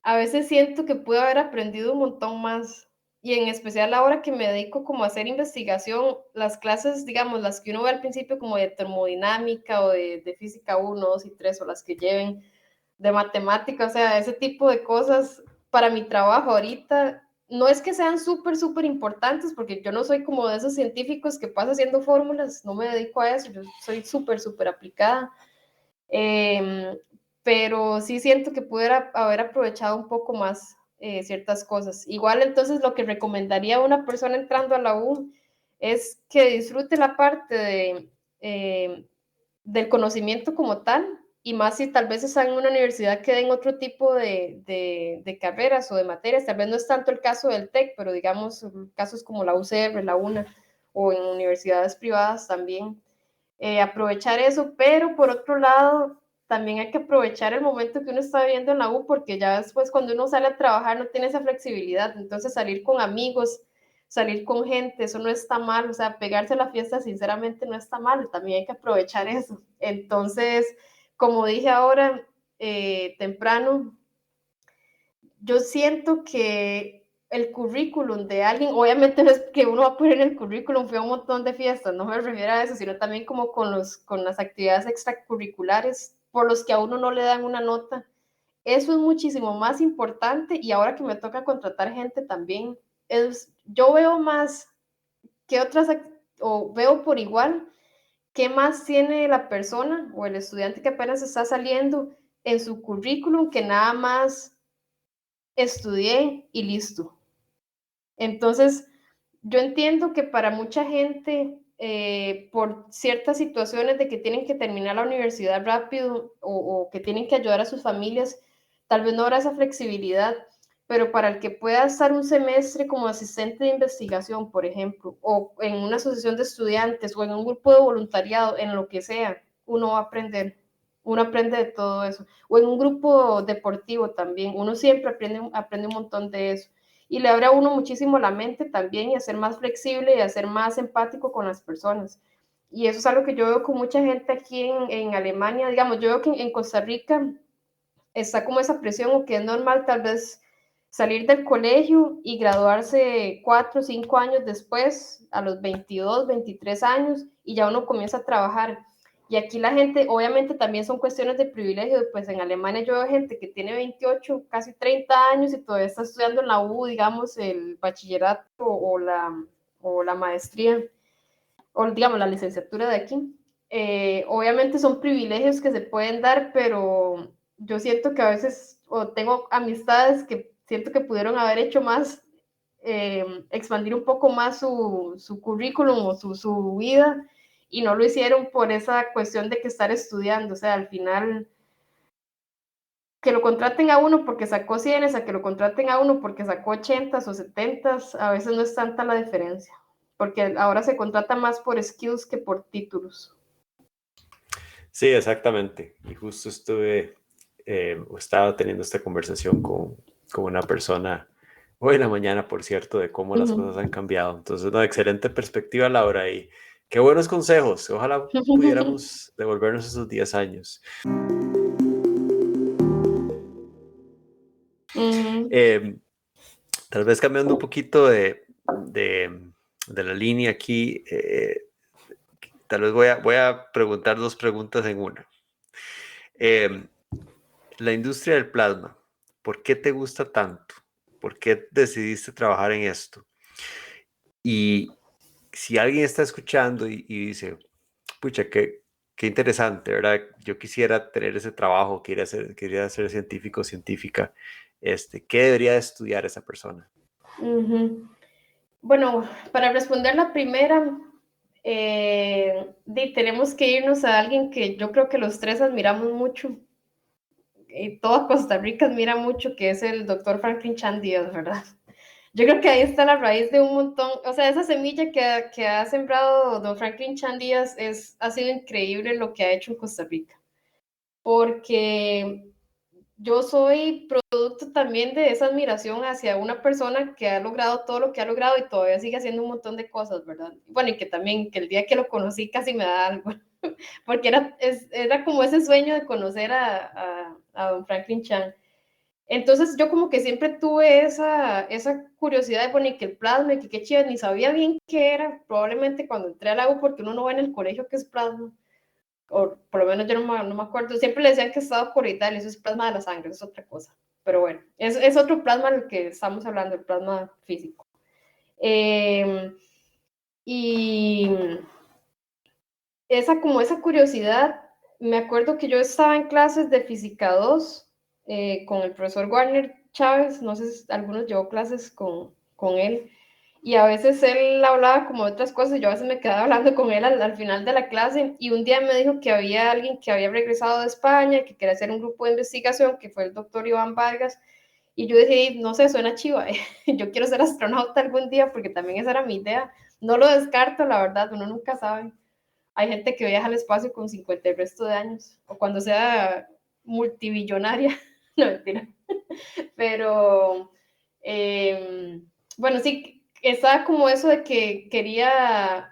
a veces siento que pude haber aprendido un montón más. Y en especial ahora que me dedico como a hacer investigación, las clases, digamos, las que uno ve al principio como de termodinámica o de física 1, 2 y 3 o las que lleven de matemática, o sea, ese tipo de cosas para mi trabajo ahorita, no es que sean súper importantes, porque yo no soy como de esos científicos que pasa haciendo fórmulas, no me dedico a eso, yo soy súper aplicada, pero sí siento que pudiera haber aprovechado un poco más ciertas cosas. Igual entonces lo que recomendaría a una persona entrando a la U es que disfrute la parte del conocimiento como tal, y más si tal vez está en una universidad que den otro tipo de carreras o de materias. Tal vez no es tanto el caso del TEC, pero digamos casos como la UCR, la UNA, o en universidades privadas también. Aprovechar eso, pero por otro lado, también hay que aprovechar el momento que uno está viviendo en la U, porque ya después cuando uno sale a trabajar no tiene esa flexibilidad. Entonces salir con amigos, salir con gente, eso no está mal. O sea, pegarse a la fiesta sinceramente no está mal, también hay que aprovechar eso. Entonces, como dije ahora, temprano, yo siento que el currículum de alguien, obviamente no es que uno va a poner en el currículum, fue a un montón de fiestas, no me refiero a eso, sino también como con las actividades extracurriculares por los que a uno no le dan una nota. Eso es muchísimo más importante, y ahora que me toca contratar gente también, yo veo más que otras, o veo por igual, qué más tiene la persona o el estudiante que apenas está saliendo en su currículum, que nada más estudié y listo. Entonces, yo entiendo que para mucha gente, por ciertas situaciones de que tienen que terminar la universidad rápido, o que tienen que ayudar a sus familias, tal vez no habrá esa flexibilidad, pero para el que pueda estar un semestre como asistente de investigación, por ejemplo, o en una asociación de estudiantes, o en un grupo de voluntariado, en lo que sea, uno va a aprender. Uno aprende de todo eso. O en un grupo deportivo también. Uno siempre aprende un montón de eso. Y le abre a uno muchísimo la mente también, y a ser más flexible y a ser más empático con las personas. Y eso es algo que yo veo con mucha gente aquí en Alemania. Digamos, yo veo que en Costa Rica está como esa presión, o que es normal tal vez salir del colegio y graduarse 4 o 5 años después, a los 22, 23 años, y ya uno comienza a trabajar. Y aquí la gente, obviamente también son cuestiones de privilegio, pues en Alemania yo veo gente que tiene 28, casi 30 años y todavía está estudiando en la U, digamos, el bachillerato o la maestría, o digamos la licenciatura de aquí. Obviamente son privilegios que se pueden dar, pero yo siento que a veces, o tengo amistades que siento que pudieron haber hecho más, expandir un poco más su currículum o su vida, y no lo hicieron por esa cuestión de que estar estudiando. O sea, al final, que lo contraten a uno porque sacó 100, a que lo contraten a uno porque sacó 80 o 70, a veces no es tanta la diferencia, porque ahora se contrata más por skills que por títulos. Sí, exactamente. Y justo estaba teniendo esta conversación con una persona hoy en la mañana, por cierto, de cómo las cosas han cambiado. Entonces, una excelente perspectiva, Laura, y qué buenos consejos. Ojalá pudiéramos devolvernos esos 10 años. Tal vez cambiando un poquito de la línea aquí, tal vez voy a preguntar dos preguntas en una. La industria del plasma, ¿por qué te gusta tanto? ¿Por qué decidiste trabajar en esto? Y si alguien está escuchando y dice, pucha, qué interesante, ¿verdad? Yo quisiera tener ese trabajo, quería ser científico o científica, ¿qué debería de estudiar esa persona? Bueno, para responder la primera, tenemos que irnos a alguien que yo creo que los tres admiramos mucho, y toda Costa Rica admira mucho, que es el doctor Franklin Chan Díaz, ¿verdad? Yo creo que ahí está la raíz de un montón, o sea, esa semilla que ha sembrado don Franklin Chan Díaz ha sido increíble lo que ha hecho en Costa Rica, porque yo soy producto también de esa admiración hacia una persona que ha logrado todo lo que ha logrado y todavía sigue haciendo un montón de cosas, ¿verdad? Bueno, y que también, que el día que lo conocí casi me da algo, porque era como ese sueño de conocer a don Franklin Chan. Entonces yo como que siempre tuve esa curiosidad de, bueno, y que el plasma, y que qué chido, ni sabía bien qué era, probablemente cuando entré al lago, porque uno no ve en el colegio qué es plasma, o por lo menos yo no me acuerdo, siempre le decían que estaba por Italia, eso es plasma de la sangre, eso es otra cosa, pero bueno, es otro plasma del que estamos hablando, el plasma físico. Y esa curiosidad, me acuerdo que yo estaba en clases de física 2, con el profesor Warner Chávez, no sé si algunos llevó clases con él, y a veces él hablaba como de otras cosas, y yo a veces me quedaba hablando con él al final de la clase, y un día me dijo que había alguien que había regresado de España, que quería hacer un grupo de investigación, que fue el doctor Iván Vargas, y yo dije, no sé, suena chiva, yo quiero ser astronauta algún día, porque también esa era mi idea, no lo descarto, la verdad, uno nunca sabe. Hay gente que viaja al espacio con 50 y resto de años, o cuando sea multibillonaria, no mentira, pero bueno, sí, estaba como eso de que quería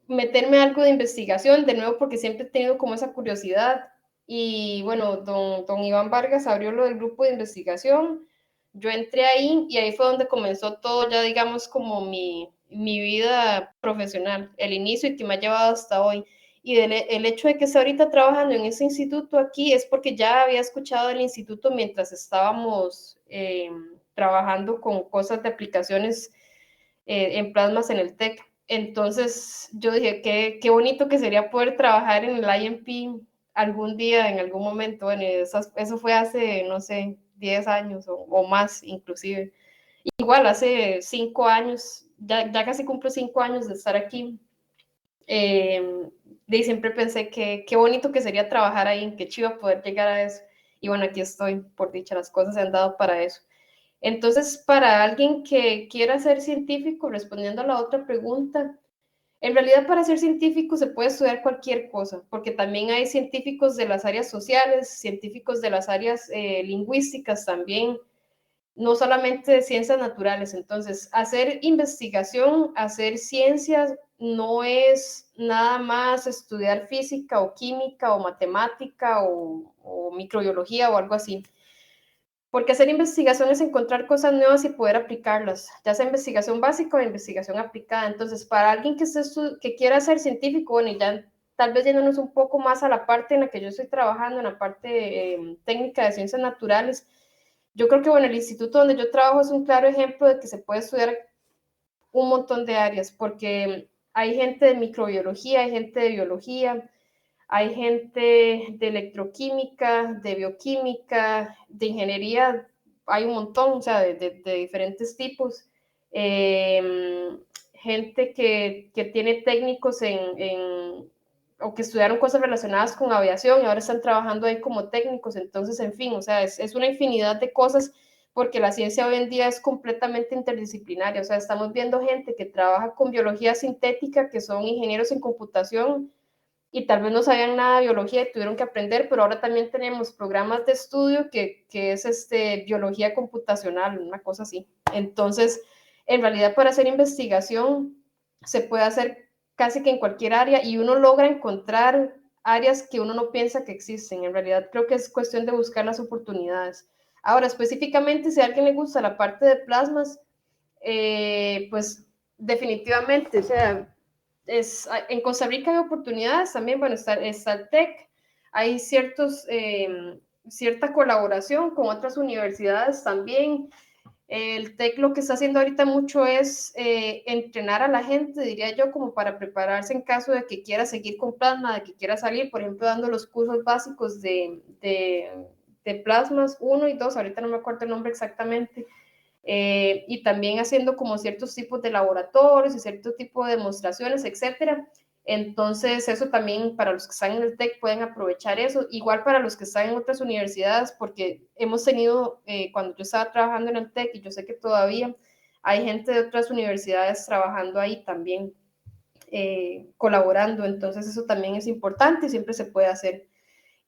meterme a algo de investigación, de nuevo porque siempre he tenido como esa curiosidad, y bueno, don Iván Vargas abrió lo del grupo de investigación, yo entré ahí y ahí fue donde comenzó todo ya digamos como mi vida profesional, el inicio y que me ha llevado hasta hoy. Y el hecho de que esté ahorita trabajando en ese instituto aquí es porque ya había escuchado del instituto mientras estábamos trabajando con cosas de aplicaciones en plasmas en el TEC. Entonces yo dije, qué bonito que sería poder trabajar en el IMP algún día, en algún momento. Bueno, eso fue hace, no sé, 10 años o más inclusive. Igual, hace 5 años, ya casi cumplo 5 años de estar aquí. Y siempre pensé que qué bonito que sería trabajar ahí, qué chido poder llegar a eso. Y bueno, aquí estoy, por dicha, las cosas se han dado para eso. Entonces, para alguien que quiera ser científico, respondiendo a la otra pregunta, en realidad para ser científico se puede estudiar cualquier cosa, porque también hay científicos de las áreas sociales, científicos de las áreas lingüísticas también, no solamente de ciencias naturales. Entonces, hacer investigación, hacer ciencias, no es nada más estudiar física o química o matemática o microbiología o algo así. Porque hacer investigación es encontrar cosas nuevas y poder aplicarlas, ya sea investigación básica o investigación aplicada. Entonces, para alguien que quiera ser científico, bueno, y ya tal vez yéndonos un poco más a la parte en la que yo estoy trabajando, en la parte técnica de ciencias naturales, yo creo que, bueno, el instituto donde yo trabajo es un claro ejemplo de que se puede estudiar un montón de áreas, porque hay gente de microbiología, hay gente de biología, hay gente de electroquímica, de bioquímica, de ingeniería, hay un montón, o sea, de diferentes tipos. Gente que tiene técnicos o que estudiaron cosas relacionadas con aviación y ahora están trabajando ahí como técnicos. Entonces, en fin, o sea, es una infinidad de cosas porque la ciencia hoy en día es completamente interdisciplinaria. O sea, estamos viendo gente que trabaja con biología sintética, que son ingenieros en computación, y tal vez no sabían nada de biología y tuvieron que aprender, pero ahora también tenemos programas de estudio que es biología computacional, una cosa así. Entonces, en realidad para hacer investigación se puede hacer casi que en cualquier área y uno logra encontrar áreas que uno no piensa que existen. En realidad creo que es cuestión de buscar las oportunidades. Ahora, específicamente, si a alguien le gusta la parte de plasmas, pues definitivamente, o sea, en Costa Rica hay oportunidades también, bueno, está el TEC, hay cierta colaboración con otras universidades también. El TEC lo que está haciendo ahorita mucho es entrenar a la gente, diría yo, como para prepararse en caso de que quiera seguir con plasma, de que quiera salir, por ejemplo, dando los cursos básicos de plasmas 1 y 2, ahorita no me acuerdo el nombre exactamente, y también haciendo como ciertos tipos de laboratorios y cierto tipo de demostraciones, etcétera. Entonces, eso también para los que están en el TEC pueden aprovechar eso, igual para los que están en otras universidades, porque hemos tenido, cuando yo estaba trabajando en el TEC, y yo sé que todavía hay gente de otras universidades trabajando ahí también, colaborando, entonces eso también es importante y siempre se puede hacer.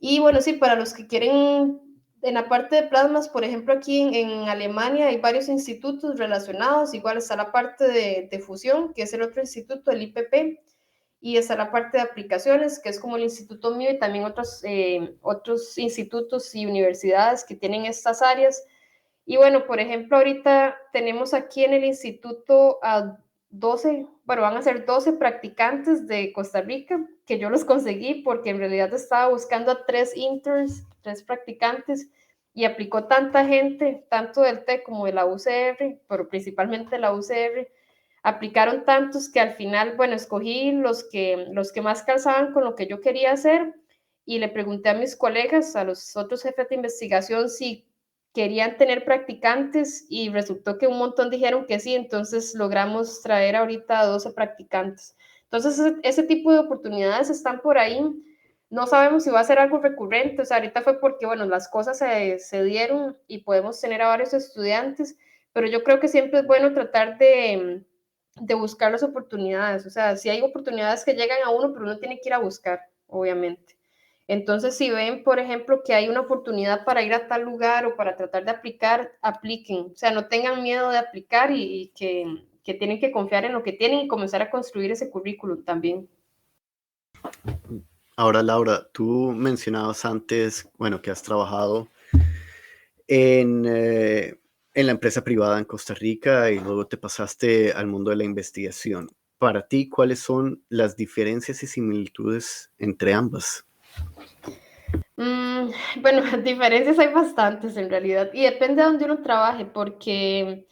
Y bueno, sí, para los que quieren, en la parte de plasmas, por ejemplo, aquí en Alemania hay varios institutos relacionados, igual está la parte de fusión, que es el otro instituto, el IPP, y está la parte de aplicaciones, que es como el instituto mío, y también otros institutos y universidades que tienen estas áreas. Y bueno, por ejemplo, ahorita tenemos aquí en el instituto a 12, bueno, van a ser 12 practicantes de Costa Rica, que yo los conseguí porque en realidad estaba buscando a 3 interns, 3 practicantes, y aplicó tanta gente, tanto del TEC como de la UCR, pero principalmente de la UCR, aplicaron tantos que al final, bueno, escogí los que más calzaban con lo que yo quería hacer, y le pregunté a mis colegas, a los otros jefes de investigación, si querían tener practicantes y resultó que un montón dijeron que sí, entonces logramos traer ahorita a 12 practicantes. Entonces, ese tipo de oportunidades están por ahí. No sabemos si va a ser algo recurrente, o sea, ahorita fue porque, bueno, las cosas se dieron y podemos tener a varios estudiantes, pero yo creo que siempre es bueno tratar de buscar las oportunidades, o sea, si hay oportunidades que llegan a uno, pero uno tiene que ir a buscar, obviamente. Entonces, si ven, por ejemplo, que hay una oportunidad para ir a tal lugar o para tratar de aplicar, apliquen. O sea, no tengan miedo de aplicar y que tienen que confiar en lo que tienen y comenzar a construir ese currículum también. Ahora, Laura, tú mencionabas antes, bueno, que has trabajado en, en la empresa privada en Costa Rica y luego te pasaste al mundo de la investigación. Para ti, ¿cuáles son las diferencias y similitudes entre ambas? Bueno, diferencias hay bastantes en realidad y depende de dónde uno trabaje, porque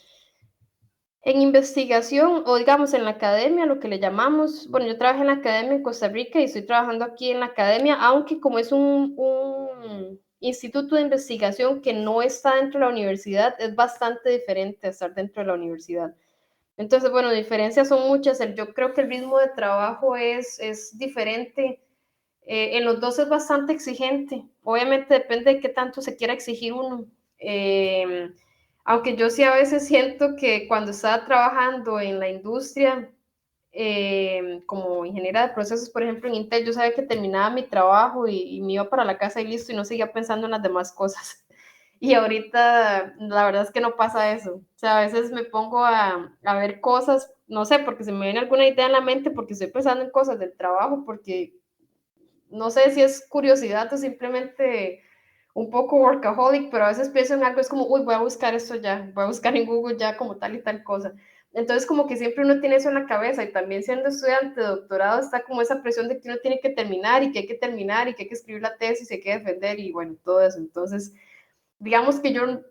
en investigación o digamos en la academia, lo que le llamamos, bueno, yo trabajé en la academia en Costa Rica y estoy trabajando aquí en la academia, aunque como es un instituto de investigación que no está dentro de la universidad, es bastante diferente a estar dentro de la universidad. Entonces, bueno, diferencias son muchas. Yo creo que el ritmo de trabajo es diferente. En los dos es bastante exigente. Obviamente depende de qué tanto se quiera exigir uno. Aunque yo sí a veces siento que cuando estaba trabajando en la industria, como ingeniera de procesos, por ejemplo, en Intel, yo sabía que terminaba mi trabajo y me iba para la casa y listo, y no seguía pensando en las demás cosas. Y ahorita la verdad es que no pasa eso. O sea, a veces me pongo a ver cosas, no sé, porque se me viene alguna idea en la mente, porque estoy pensando en cosas del trabajo, porque no sé si es curiosidad o simplemente un poco workaholic, pero a veces pienso en algo, es como, uy, voy a buscar esto ya, voy a buscar en Google ya como tal y tal cosa. Entonces, como que siempre uno tiene eso en la cabeza y también siendo estudiante de doctorado está como esa presión de que uno tiene que terminar y que hay que terminar y que hay que escribir la tesis y hay que defender y bueno, todo eso. Entonces, digamos que yo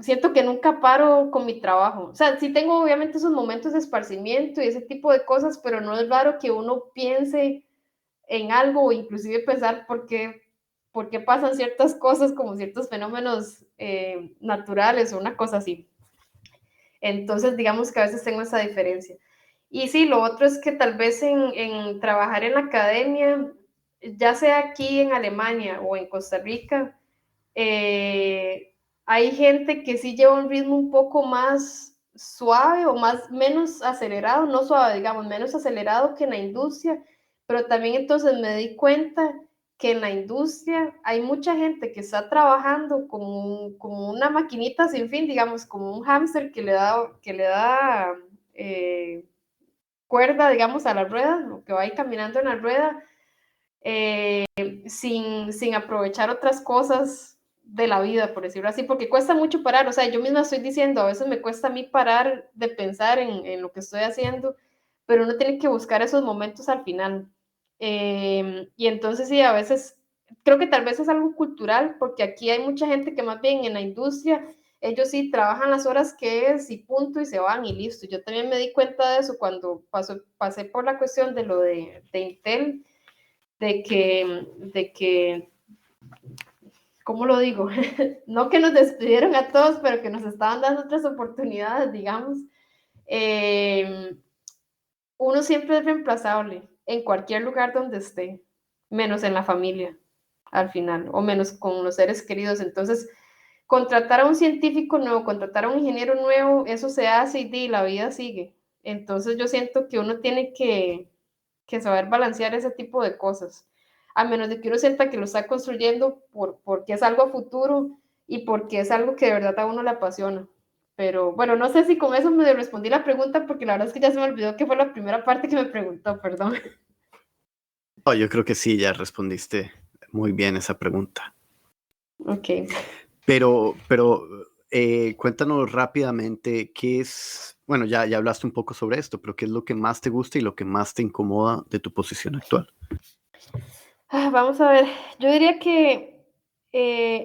siento que nunca paro con mi trabajo. O sea, sí tengo obviamente esos momentos de esparcimiento y ese tipo de cosas, pero no es raro que uno piense en algo o inclusive pensar por qué pasan ciertas cosas como ciertos fenómenos naturales o una cosa así. Entonces, digamos que a veces tengo esa diferencia. Y sí, lo otro es que tal vez en trabajar en la academia, ya sea aquí en Alemania o en Costa Rica, hay gente que sí lleva un ritmo un poco más suave o menos acelerado, no suave, digamos, menos acelerado que en la industria, pero también entonces me di cuenta que en la industria hay mucha gente que está trabajando como una maquinita sin fin, digamos, como un hámster que le da cuerda, digamos, a la rueda, o que va ahí caminando en la rueda, sin aprovechar otras cosas de la vida, por decirlo así, porque cuesta mucho parar, o sea, yo misma estoy diciendo, a veces me cuesta a mí parar de pensar en lo que estoy haciendo, pero uno tiene que buscar esos momentos al final. Y entonces sí, a veces creo que tal vez es algo cultural, porque aquí hay mucha gente que más bien en la industria, ellos sí trabajan las horas que es y punto y se van y listo. Yo también me di cuenta de eso cuando pasé por la cuestión de lo de Intel, de que, ¿cómo lo digo? No que nos despidieron a todos, pero que nos estaban dando otras oportunidades, digamos. Uno siempre es reemplazable en cualquier lugar donde esté, menos en la familia, al final, o menos con los seres queridos. Entonces, contratar a un científico nuevo, contratar a un ingeniero nuevo, eso se hace y la vida sigue. Entonces, yo siento que uno tiene que saber balancear ese tipo de cosas, a menos de que uno sienta que lo está construyendo porque es algo a futuro y porque es algo que de verdad a uno le apasiona. Pero bueno, no sé si con eso me respondí la pregunta, porque la verdad es que ya se me olvidó que fue la primera parte que me preguntó, perdón. Oh, yo creo que sí, ya respondiste muy bien esa pregunta. Ok. Pero cuéntanos rápidamente qué es, bueno, ya hablaste un poco sobre esto, pero qué es lo que más te gusta y lo que más te incomoda de tu posición actual. Vamos a ver, yo diría que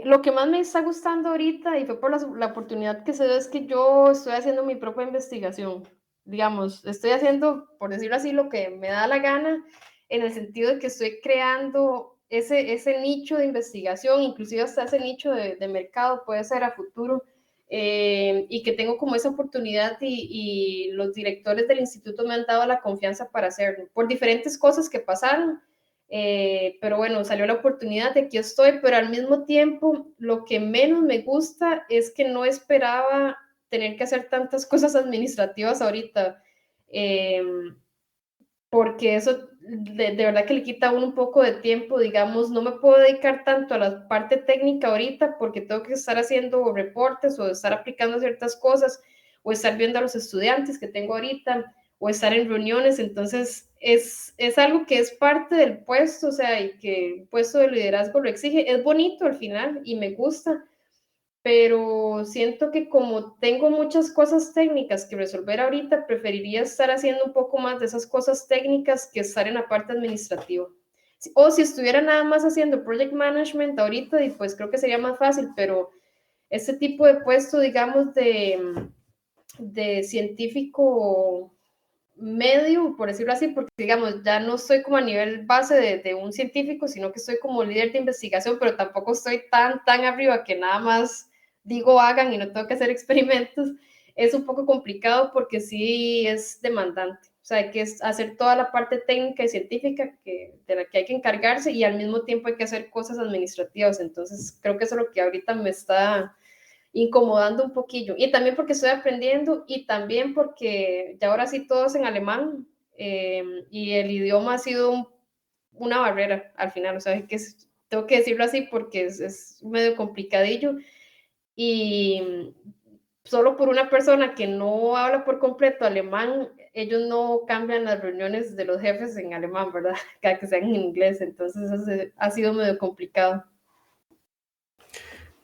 lo que más me está gustando ahorita, y fue por la oportunidad que se dio, es que yo estoy haciendo mi propia investigación. Digamos, estoy haciendo, por decirlo así, lo que me da la gana, en el sentido de que estoy creando ese nicho de investigación, inclusive hasta ese nicho de mercado puede ser a futuro, y que tengo como esa oportunidad y los directores del instituto me han dado la confianza para hacerlo, por diferentes cosas que pasaron, pero bueno, salió la oportunidad, de aquí estoy, pero al mismo tiempo lo que menos me gusta es que no esperaba tener que hacer tantas cosas administrativas ahorita, porque eso de verdad que le quita a uno un poco de tiempo, digamos, no me puedo dedicar tanto a la parte técnica ahorita porque tengo que estar haciendo reportes o estar aplicando ciertas cosas o estar viendo a los estudiantes que tengo ahorita o estar en reuniones, entonces es algo que es parte del puesto, o sea, y que el puesto de liderazgo lo exige, es bonito al final y me gusta, pero siento que como tengo muchas cosas técnicas que resolver ahorita, preferiría estar haciendo un poco más de esas cosas técnicas que estar en la parte administrativa. O si estuviera nada más haciendo project management ahorita, y pues creo que sería más fácil, pero este tipo de puesto, digamos, de científico medio, por decirlo así, porque digamos, ya no estoy como a nivel base de un científico, sino que estoy como líder de investigación, pero tampoco estoy tan arriba que nada más digo hagan y no tengo que hacer experimentos. Es un poco complicado porque sí es demandante. O sea, hay que hacer toda la parte técnica y científica de la que hay que encargarse y al mismo tiempo hay que hacer cosas administrativas. Entonces, creo que eso es lo que ahorita me está incomodando un poquillo. Y también porque estoy aprendiendo y también porque ya ahora sí todo es en alemán, y el idioma ha sido una barrera al final. O sea, tengo que decirlo así porque es medio complicadillo y solo por una persona que no habla por completo alemán, ellos no cambian las reuniones de los jefes en alemán, ¿verdad? Cada que sean en inglés, entonces ha sido medio complicado.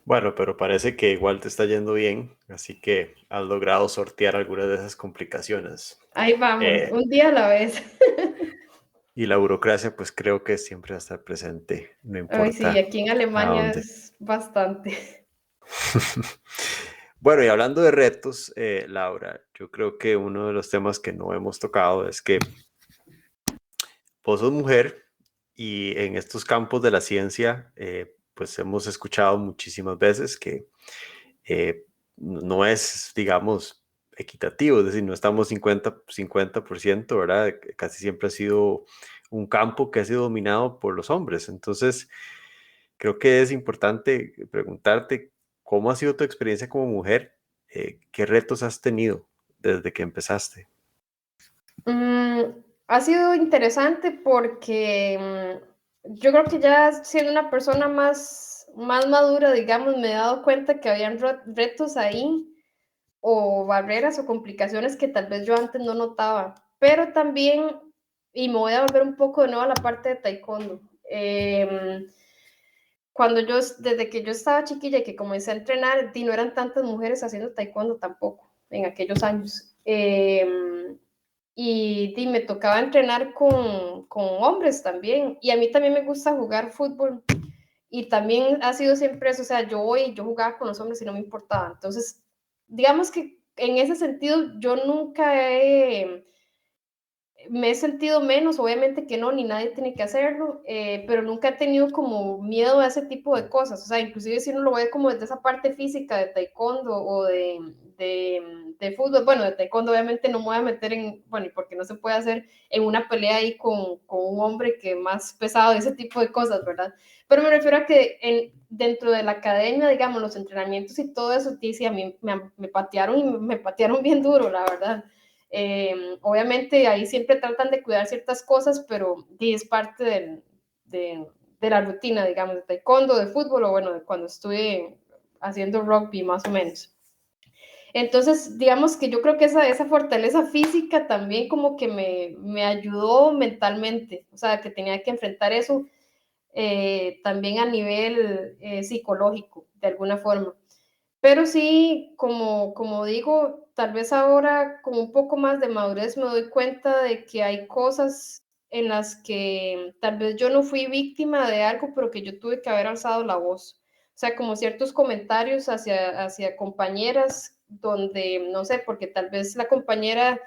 Bueno, pero parece que igual te está yendo bien, así que has logrado sortear algunas de esas complicaciones. Ahí vamos, Eh, un día a la vez. y la burocracia, pues creo que siempre va a estar presente, no Ay, sí, importa aquí en a Alemania dónde. es bastante. Bueno, y hablando de retos, Laura, yo creo que uno de los temas que no hemos tocado es que vos sos mujer y en estos campos de la ciencia, pues hemos escuchado muchísimas veces que eh, no es, digamos, equitativo, es decir, no estamos 50%, ¿verdad? Casi siempre ha sido un campo que ha sido dominado por los hombres. Entonces, creo que es importante preguntarte cómo ha sido tu experiencia como mujer, qué retos has tenido desde que empezaste. Mm, ha sido interesante porque yo creo que ya siendo una persona más madura, digamos, me he dado cuenta que habían retos ahí o barreras o complicaciones que tal vez yo antes no notaba. Pero también, y me voy a volver un poco de nuevo a la parte de taekwondo. Desde que yo estaba chiquilla y que comencé a entrenar, no eran tantas mujeres haciendo taekwondo tampoco en aquellos años. Y me tocaba entrenar con hombres también. Y a mí también me gusta jugar fútbol. Y también ha sido siempre eso, o sea, yo jugaba con los hombres y no me importaba. Entonces, digamos que en ese sentido yo nunca me he sentido menos, obviamente que no, ni nadie tiene que hacerlo, pero nunca he tenido como miedo a ese tipo de cosas, o sea, inclusive si uno lo ve como desde esa parte física de taekwondo o de fútbol, bueno, de taekwondo obviamente no me voy a meter bueno, y porque no se puede hacer en una pelea ahí con un hombre que es más pesado de ese tipo de cosas, ¿verdad? Pero me refiero a que dentro de la academia, digamos, los entrenamientos y todo eso, sí, a mí me patearon y me patearon bien duro, la verdad. Obviamente ahí siempre tratan de cuidar ciertas cosas, pero es parte de la rutina, digamos, de taekwondo, de fútbol, o bueno, de cuando estuve haciendo rugby más o menos. Entonces, digamos que yo creo que esa fortaleza física también como que me ayudó mentalmente, o sea, que tenía que enfrentar eso también a nivel psicológico, de alguna forma. Pero sí, como digo, tal vez ahora con un poco más de madurez me doy cuenta de que hay cosas en las que tal vez yo no fui víctima de algo, pero que yo tuve que haber alzado la voz. O sea, como ciertos comentarios hacia compañeras donde, no sé, porque tal vez la compañera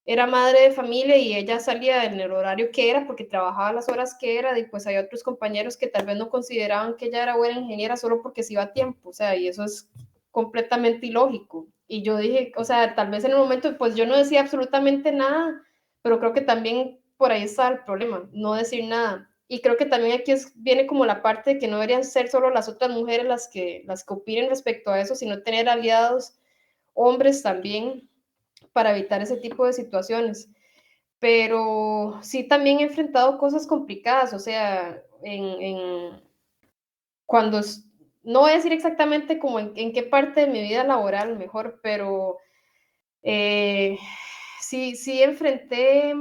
era madre de familia y ella salía en el horario que era porque trabajaba las horas que era, y pues hay otros compañeros que tal vez no consideraban que ella era buena ingeniera solo porque se iba a tiempo, o sea, y eso es completamente ilógico. Y yo dije, o sea, tal vez en el momento, pues yo no decía absolutamente nada, pero creo que también por ahí está el problema, no decir nada. Y creo que también aquí viene como la parte de que no deberían ser solo las otras mujeres las que opinen respecto a eso, sino tener aliados hombres también para evitar ese tipo de situaciones. Pero sí también he enfrentado cosas complicadas, o sea, cuando, no voy a decir exactamente como en qué parte de mi vida laboral mejor, pero sí enfrenté,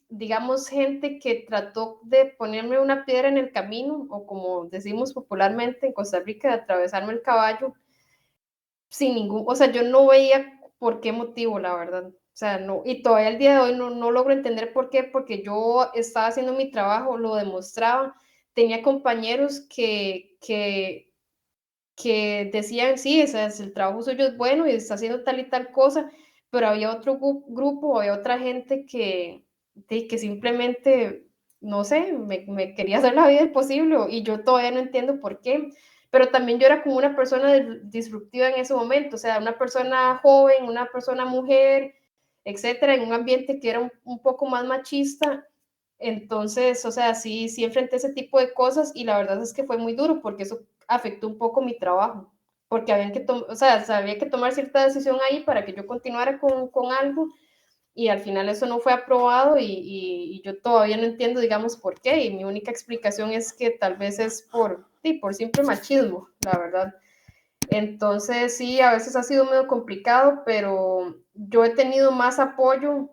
digamos, gente que trató de ponerme una piedra en el camino, o como decimos popularmente en Costa Rica, de atravesarme el caballo, sin ningún, o sea, yo no veía por qué motivo, la verdad. O sea, no, y todavía el día de hoy no logro entender por qué, porque yo estaba haciendo mi trabajo, lo demostraba, tenía compañeros que decían, sí, o sea, el trabajo suyo es bueno y está haciendo tal y tal cosa, pero había otro grupo, había otra gente que simplemente, no sé, me quería hacer la vida imposible y yo todavía no entiendo por qué. Pero también yo era como una persona disruptiva en ese momento, o sea, una persona joven, una persona mujer, etcétera, en un ambiente que era un poco más machista. Entonces, o sea, sí enfrenté ese tipo de cosas y la verdad es que fue muy duro porque eso afectó un poco mi trabajo, porque o sea, había que tomar cierta decisión ahí para que yo continuara con algo y al final eso no fue aprobado y yo todavía no entiendo, digamos, por qué. Y mi única explicación es que tal vez es por simple machismo, la verdad. Entonces, sí, a veces ha sido medio complicado, pero yo he tenido más apoyo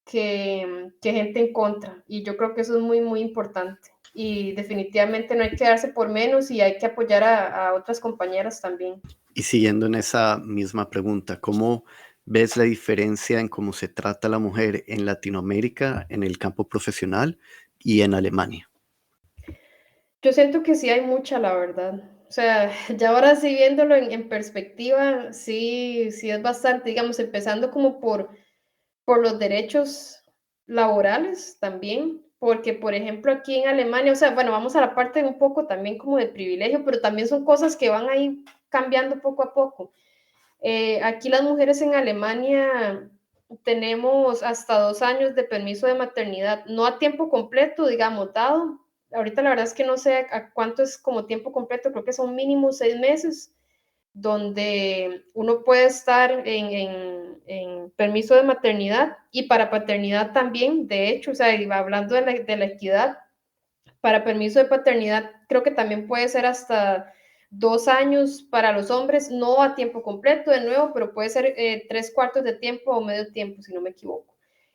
que gente en contra. Y yo creo que eso es muy, muy importante. Y definitivamente no hay que darse por menos y hay que apoyar a otras compañeras también. Y siguiendo en esa misma pregunta, ¿cómo ves la diferencia en cómo se trata a la mujer en Latinoamérica, en el campo profesional y en Alemania? Yo siento que sí hay mucha, la verdad. O sea, ya ahora sí viéndolo en perspectiva, sí es bastante, digamos, empezando como por los derechos laborales también, porque por ejemplo aquí en Alemania, o sea, bueno, vamos a la parte un poco también como de privilegio, pero también son cosas que van ahí cambiando poco a poco. Aquí las mujeres en Alemania tenemos hasta 2 años de permiso de maternidad, no a tiempo completo, digamos, dado. Ahorita la verdad es que no sé a cuánto es como tiempo completo, creo que son mínimo 6 meses, donde uno puede estar en permiso de maternidad y para paternidad también, de hecho, o sea, hablando de la equidad, para permiso de paternidad creo que también puede ser hasta 2 años para los hombres, no a tiempo completo de nuevo, pero puede ser 3/4 de tiempo o medio tiempo, si no me equivoco.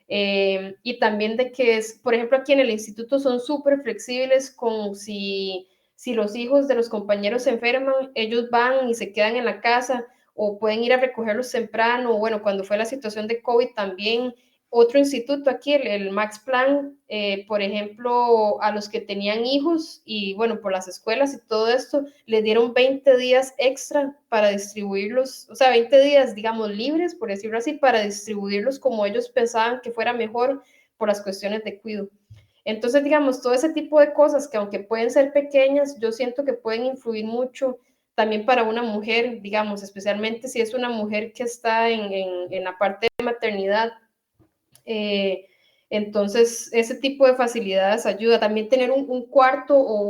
Y también de que, por ejemplo, aquí en el instituto son súper flexibles con si los hijos de los compañeros se enferman, ellos van y se quedan en la casa o pueden ir a recogerlos temprano, o bueno, cuando fue la situación de COVID también, otro instituto aquí, el Max Planck, por ejemplo, a los que tenían hijos y bueno, por las escuelas y todo esto, les dieron 20 días extra para distribuirlos, o sea, 20 días, digamos, libres, por decirlo así, para distribuirlos como ellos pensaban que fuera mejor por las cuestiones de cuidado. Entonces, digamos, todo ese tipo de cosas que aunque pueden ser pequeñas, yo siento que pueden influir mucho también para una mujer, digamos, especialmente si es una mujer que está en la parte de maternidad. Eh, entonces, ese tipo de facilidades ayuda. También tener un cuarto o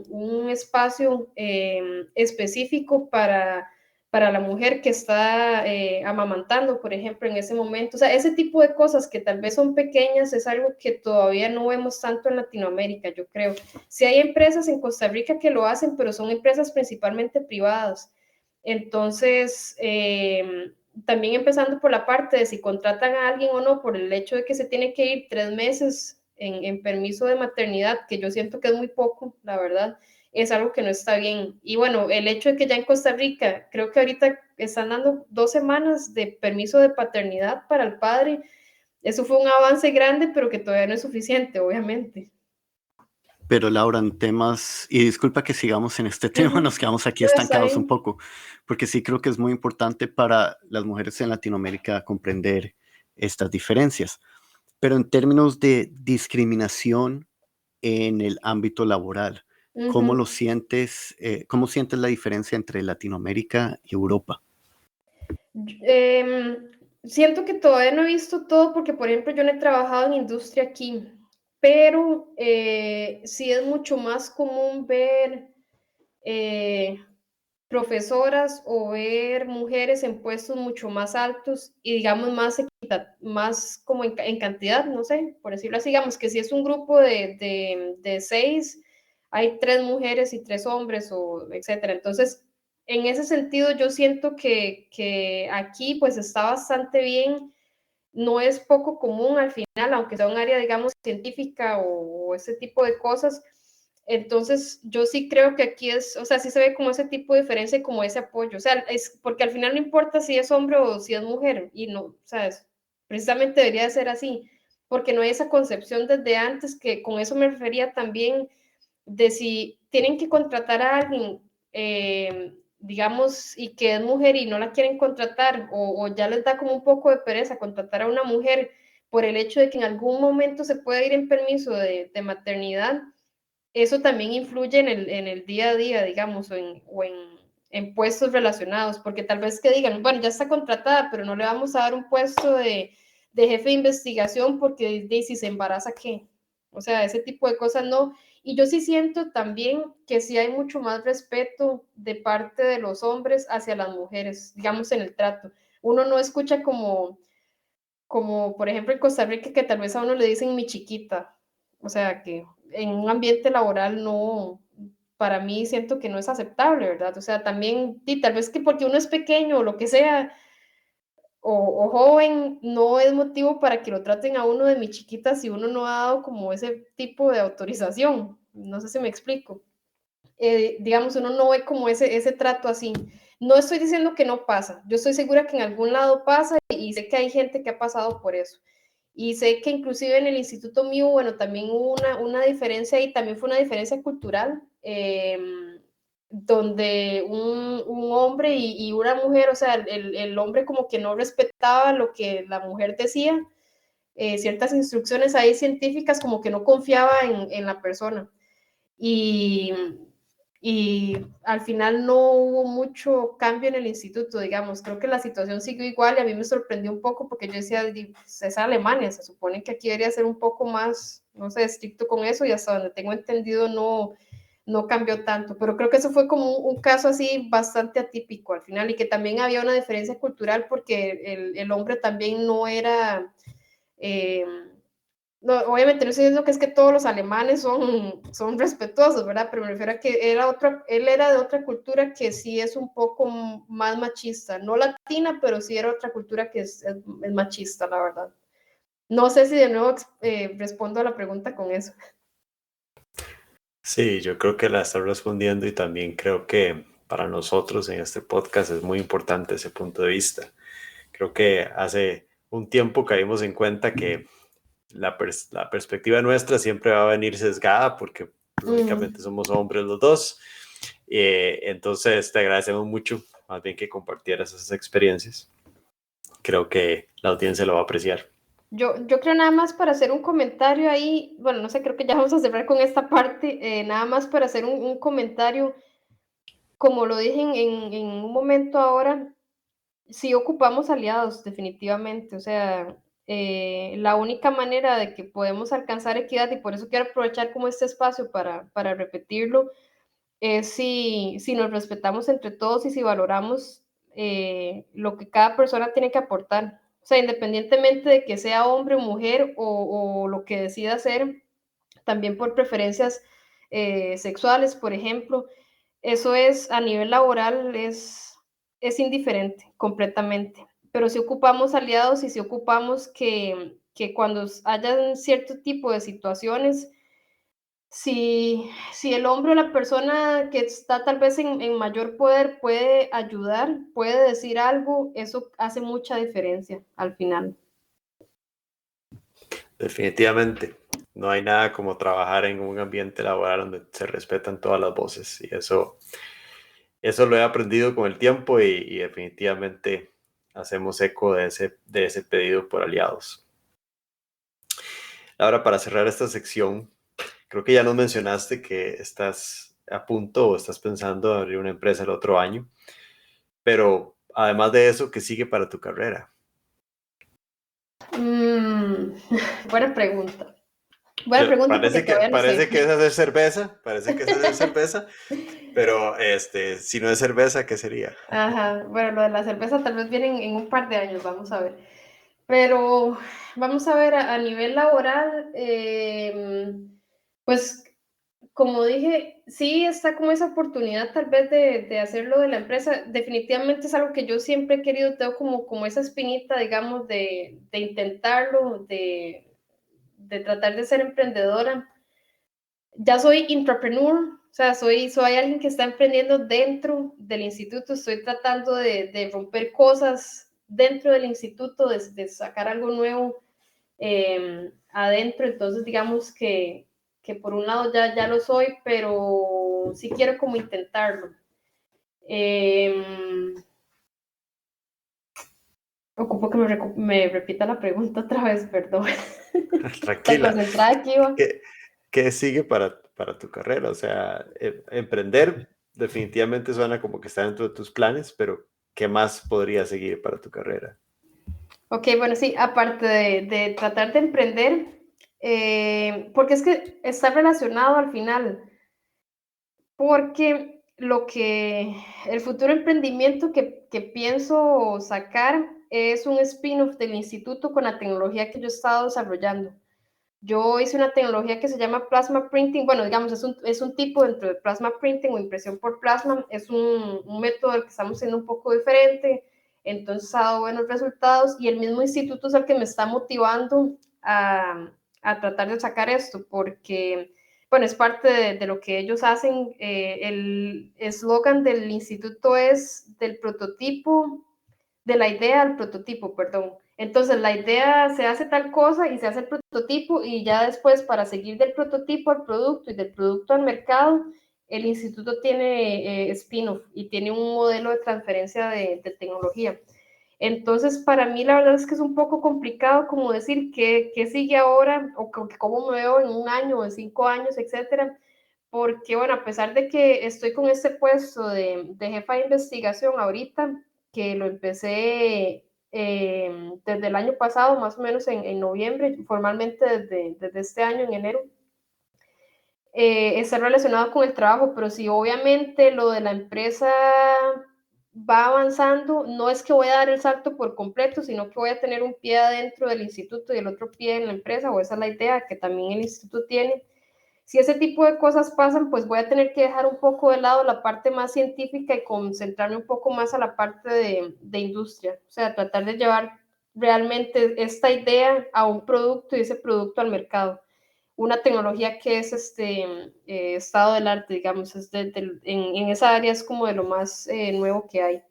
un espacio específico para la mujer que está amamantando, por ejemplo, en ese momento. O sea, ese tipo de cosas que tal vez son pequeñas es algo que todavía no vemos tanto en Latinoamérica, yo creo. Sí hay empresas en Costa Rica que lo hacen, pero son empresas principalmente privadas. Entonces, también empezando por la parte de si contratan a alguien o no, por el hecho de que se tiene que ir 3 meses en permiso de maternidad, que yo siento que es muy poco, la verdad, es algo que no está bien. Y bueno, el hecho de que ya en Costa Rica, creo que ahorita están dando 2 semanas de permiso de paternidad para el padre, eso fue un avance grande, pero que todavía no es suficiente, obviamente. Pero Laura, en temas, y disculpa que sigamos en este tema, nos quedamos aquí Pero está estancados un bien. poco, porque sí creo que es muy importante para las mujeres en Latinoamérica comprender estas diferencias. Pero en términos de discriminación en el ámbito laboral, ¿cómo lo sientes? ¿Cómo sientes la diferencia entre Latinoamérica y Europa? Siento que todavía no he visto todo porque, por ejemplo, yo no he trabajado en industria aquí, pero sí es mucho más común ver profesoras o ver mujeres en puestos mucho más altos y digamos más como en cantidad, no sé, por decirlo así, digamos que si es un grupo de 6, hay 3 mujeres y 3 hombres o etcétera. Entonces, en ese sentido yo siento que aquí pues está bastante bien, no es poco común al final, aunque sea un área, digamos, científica o ese tipo de cosas. Entonces, yo sí creo que aquí es, o sea, sí se ve como ese tipo de diferencia y como ese apoyo. O sea, es porque al final no importa si es hombre o si es mujer, y no, o sea, precisamente debería de ser así, porque no hay esa concepción desde antes, que con eso me refería también de si tienen que contratar a alguien, digamos, y que es mujer y no la quieren contratar, o ya les da como un poco de pereza contratar a una mujer por el hecho de que en algún momento se puede ir en permiso de maternidad, eso también influye en el día a día, digamos, en puestos relacionados, porque tal vez que digan, bueno, ya está contratada, pero no le vamos a dar un puesto de jefe de investigación porque si se embaraza, ¿qué? O sea, ese tipo de cosas no. Y yo sí siento también que sí hay mucho más respeto de parte de los hombres hacia las mujeres, digamos, en el trato. Uno no escucha como por ejemplo en Costa Rica, que tal vez a uno le dicen mi chiquita, o sea, que en un ambiente laboral no, para mí siento que no es aceptable, ¿verdad? O sea, también, y tal vez que porque uno es pequeño o lo que sea, o joven, no es motivo para que lo traten a uno de mi chiquita si uno no ha dado como ese tipo de autorización. No sé si me explico. Digamos, uno no ve como ese trato así. No estoy diciendo que no pasa, yo estoy segura que en algún lado pasa y sé que hay gente que ha pasado por eso. Y sé que inclusive en el Instituto mío, bueno, también hubo una diferencia y también fue una diferencia cultural, donde un hombre y una mujer, o sea, el hombre como que no respetaba lo que la mujer decía, ciertas instrucciones ahí científicas, como que no confiaba en la persona. Y, y al final no hubo mucho cambio en el instituto, digamos. Creo que la situación siguió igual y a mí me sorprendió un poco porque yo decía, pues, es Alemania, se supone que aquí debería ser un poco más, no sé, estricto con eso y hasta donde tengo entendido no cambió tanto. Pero creo que eso fue como un caso así bastante atípico al final y que también había una diferencia cultural porque el hombre también no era... Eh, no, obviamente no estoy diciendo que es que todos los alemanes son respetuosos, ¿verdad? Pero me refiero a que él era de otra cultura que sí es un poco más machista, no latina, pero sí era otra cultura que es machista, la verdad. No sé si de nuevo respondo a la pregunta con eso. Sí, yo creo que la estás respondiendo y también creo que para nosotros en este podcast es muy importante ese punto de vista. Creo que hace un tiempo caímos en cuenta que la perspectiva nuestra siempre va a venir sesgada porque lógicamente somos hombres los dos. Entonces te agradecemos mucho más bien que compartieras esas experiencias. Creo que la audiencia lo va a apreciar. Yo creo nada más para hacer un comentario ahí, bueno, no sé, creo que ya vamos a cerrar con esta parte, nada más para hacer un comentario, como lo dije en un momento ahora, sí ocupamos aliados, definitivamente. O sea, la única manera de que podemos alcanzar equidad, y por eso quiero aprovechar como este espacio para repetirlo, es si nos respetamos entre todos y si valoramos lo que cada persona tiene que aportar. O sea, independientemente de que sea hombre o mujer o lo que decida hacer, también por preferencias sexuales, por ejemplo, eso es a nivel laboral, es indiferente completamente. Pero si ocupamos aliados y si ocupamos que cuando haya cierto tipo de situaciones, si el hombre o la persona que está tal vez en mayor poder puede ayudar, puede decir algo, eso hace mucha diferencia al final. Definitivamente, no hay nada como trabajar en un ambiente laboral donde se respetan todas las voces y eso lo he aprendido con el tiempo y definitivamente hacemos eco de ese pedido por aliados. Ahora, para cerrar esta sección, creo que ya nos mencionaste que estás a punto o estás pensando en abrir una empresa el otro año, pero además de eso, ¿qué sigue para tu carrera? Buena pregunta. Buena pregunta porque todavía no Parece sé. que es hacer cerveza, pero si no es cerveza, ¿qué sería? Ajá, bueno, lo de la cerveza tal vez viene en un par de años, vamos a ver. Pero vamos a ver a nivel laboral, pues como dije, sí está como esa oportunidad tal vez de hacerlo de la empresa. Definitivamente es algo que yo siempre he querido, tengo como esa espinita, digamos, de intentarlo, de tratar de ser emprendedora. Ya soy intrapreneur, o sea, soy alguien que está emprendiendo dentro del instituto, estoy tratando de romper cosas dentro del instituto, de sacar algo nuevo adentro, entonces digamos que por un lado ya lo soy, pero sí quiero como intentarlo. Ocupo que me repita la pregunta otra vez, perdón. Tan Tranquila. concentrada aquí, va. ¿Qué sigue para tu carrera? O sea, emprender definitivamente suena como que está dentro de tus planes, pero ¿qué más podría seguir para tu carrera? Ok, bueno, sí, aparte de tratar de emprender, porque es que está relacionado al final, porque el futuro emprendimiento que pienso sacar es un spin-off del instituto con la tecnología que yo he estado desarrollando. Yo hice una tecnología que se llama plasma printing, bueno, digamos, es un tipo dentro de plasma printing o impresión por plasma, es un método que estamos haciendo un poco diferente, entonces ha dado buenos resultados y el mismo instituto es el que me está motivando a tratar de sacar esto, porque, bueno, es parte de lo que ellos hacen. El eslogan del instituto es del prototipo, de la idea al prototipo, perdón. Entonces la idea se hace tal cosa y se hace el prototipo y ya después para seguir del prototipo al producto y del producto al mercado, el instituto tiene spin-off y tiene un modelo de transferencia de tecnología. Entonces, para mí la verdad es que es un poco complicado como decir qué sigue ahora o cómo me veo en un año o en 5 años, etcétera, porque bueno, a pesar de que estoy con este puesto de jefa de investigación ahorita, que lo empecé desde el año pasado, más o menos en noviembre, formalmente desde este año, en enero, está relacionado con el trabajo, pero sí, obviamente lo de la empresa va avanzando, no es que voy a dar el salto por completo, sino que voy a tener un pie adentro del instituto y el otro pie en la empresa, o esa es la idea que también el instituto tiene. Si ese tipo de cosas pasan, pues voy a tener que dejar un poco de lado la parte más científica y concentrarme un poco más a la parte de industria, o sea, tratar de llevar realmente esta idea a un producto y ese producto al mercado. Una tecnología que es estado del arte, digamos, en esa área es como de lo más nuevo que hay.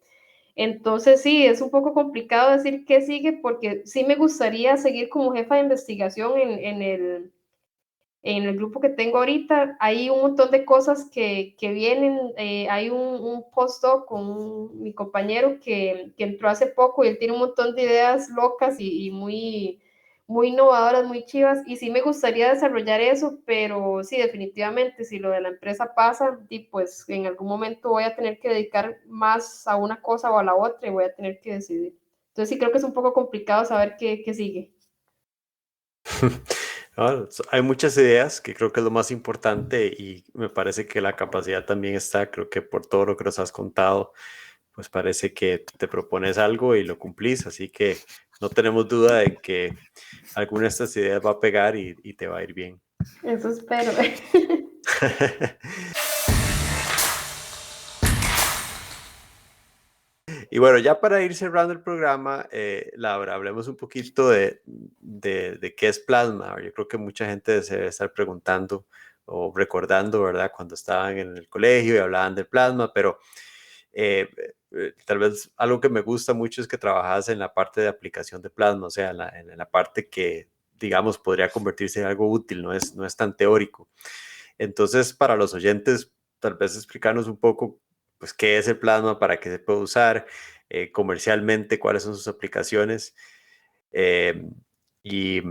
Entonces, sí, es un poco complicado decir qué sigue, porque sí me gustaría seguir como jefa de investigación en el grupo que tengo ahorita. Hay un montón de cosas que vienen. Hay un postdoc con mi compañero que entró hace poco y él tiene un montón de ideas locas y muy innovadoras, muy chivas. Y sí me gustaría desarrollar eso, pero sí, definitivamente, si lo de la empresa pasa, y pues en algún momento voy a tener que dedicar más a una cosa o a la otra y voy a tener que decidir. Entonces sí creo que es un poco complicado saber qué sigue. Hay muchas ideas que creo que es lo más importante y me parece que la capacidad también está, creo que por todo lo que nos has contado, pues parece que te propones algo y lo cumplís, así que no tenemos duda de que alguna de estas ideas va a pegar y te va a ir bien. Eso espero. Y bueno, ya para ir cerrando el programa, Laura, hablemos un poquito de qué es plasma. Yo creo que mucha gente se debe estar preguntando o recordando, ¿verdad? Cuando estaban en el colegio y hablaban del plasma, pero eh, tal vez algo que me gusta mucho es que trabajas en la parte de aplicación de plasma, o sea, en la parte que, digamos, podría convertirse en algo útil, no es tan teórico. Entonces, para los oyentes, tal vez explicarnos un poco, pues, qué es el plasma, para qué se puede usar, comercialmente, cuáles son sus aplicaciones y,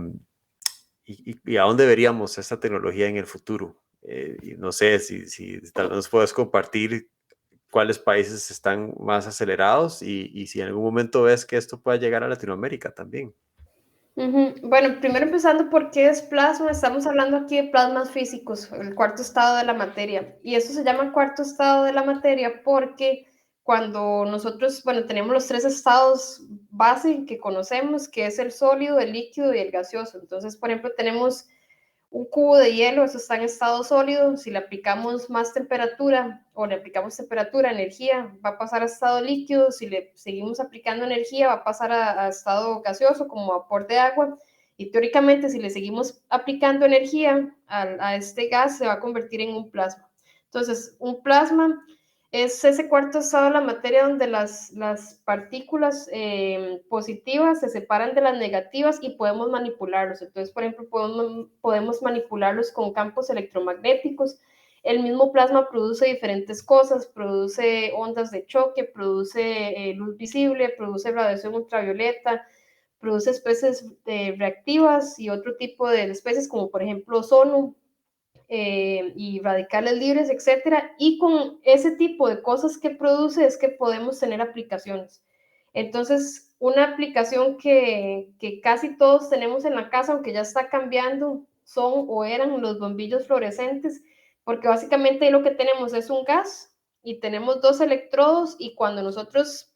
y a dónde veríamos esta tecnología en el futuro. Y no sé si tal vez nos puedes compartir cuáles países están más acelerados y si en algún momento ves que esto pueda llegar a Latinoamérica también. Bueno, primero empezando por qué es plasma, estamos hablando aquí de plasmas físicos, el cuarto estado de la materia, y eso se llama cuarto estado de la materia porque cuando nosotros, bueno, tenemos los 3 estados base que conocemos, que es el sólido, el líquido y el gaseoso. Entonces, por ejemplo, tenemos un cubo de hielo, eso está en estado sólido. Si le aplicamos más temperatura o le aplicamos temperatura, energía, va a pasar a estado líquido. Si le seguimos aplicando energía, va a pasar a estado gaseoso como vapor de agua. Y teóricamente, si le seguimos aplicando energía a este gas, se va a convertir en un plasma. Entonces, un plasma es ese cuarto estado de la materia donde las partículas positivas se separan de las negativas y podemos manipularlos. Entonces, por ejemplo, podemos manipularlos con campos electromagnéticos. El mismo plasma produce diferentes cosas, produce ondas de choque, produce luz visible, produce radiación ultravioleta, produce especies reactivas y otro tipo de especies como por ejemplo ozono, y radicales libres, etcétera. Y con ese tipo de cosas que produce es que podemos tener aplicaciones. Entonces, una aplicación que casi todos tenemos en la casa, aunque ya está cambiando, son o eran los bombillos fluorescentes, porque básicamente lo que tenemos es un gas y tenemos 2 electrodos y cuando nosotros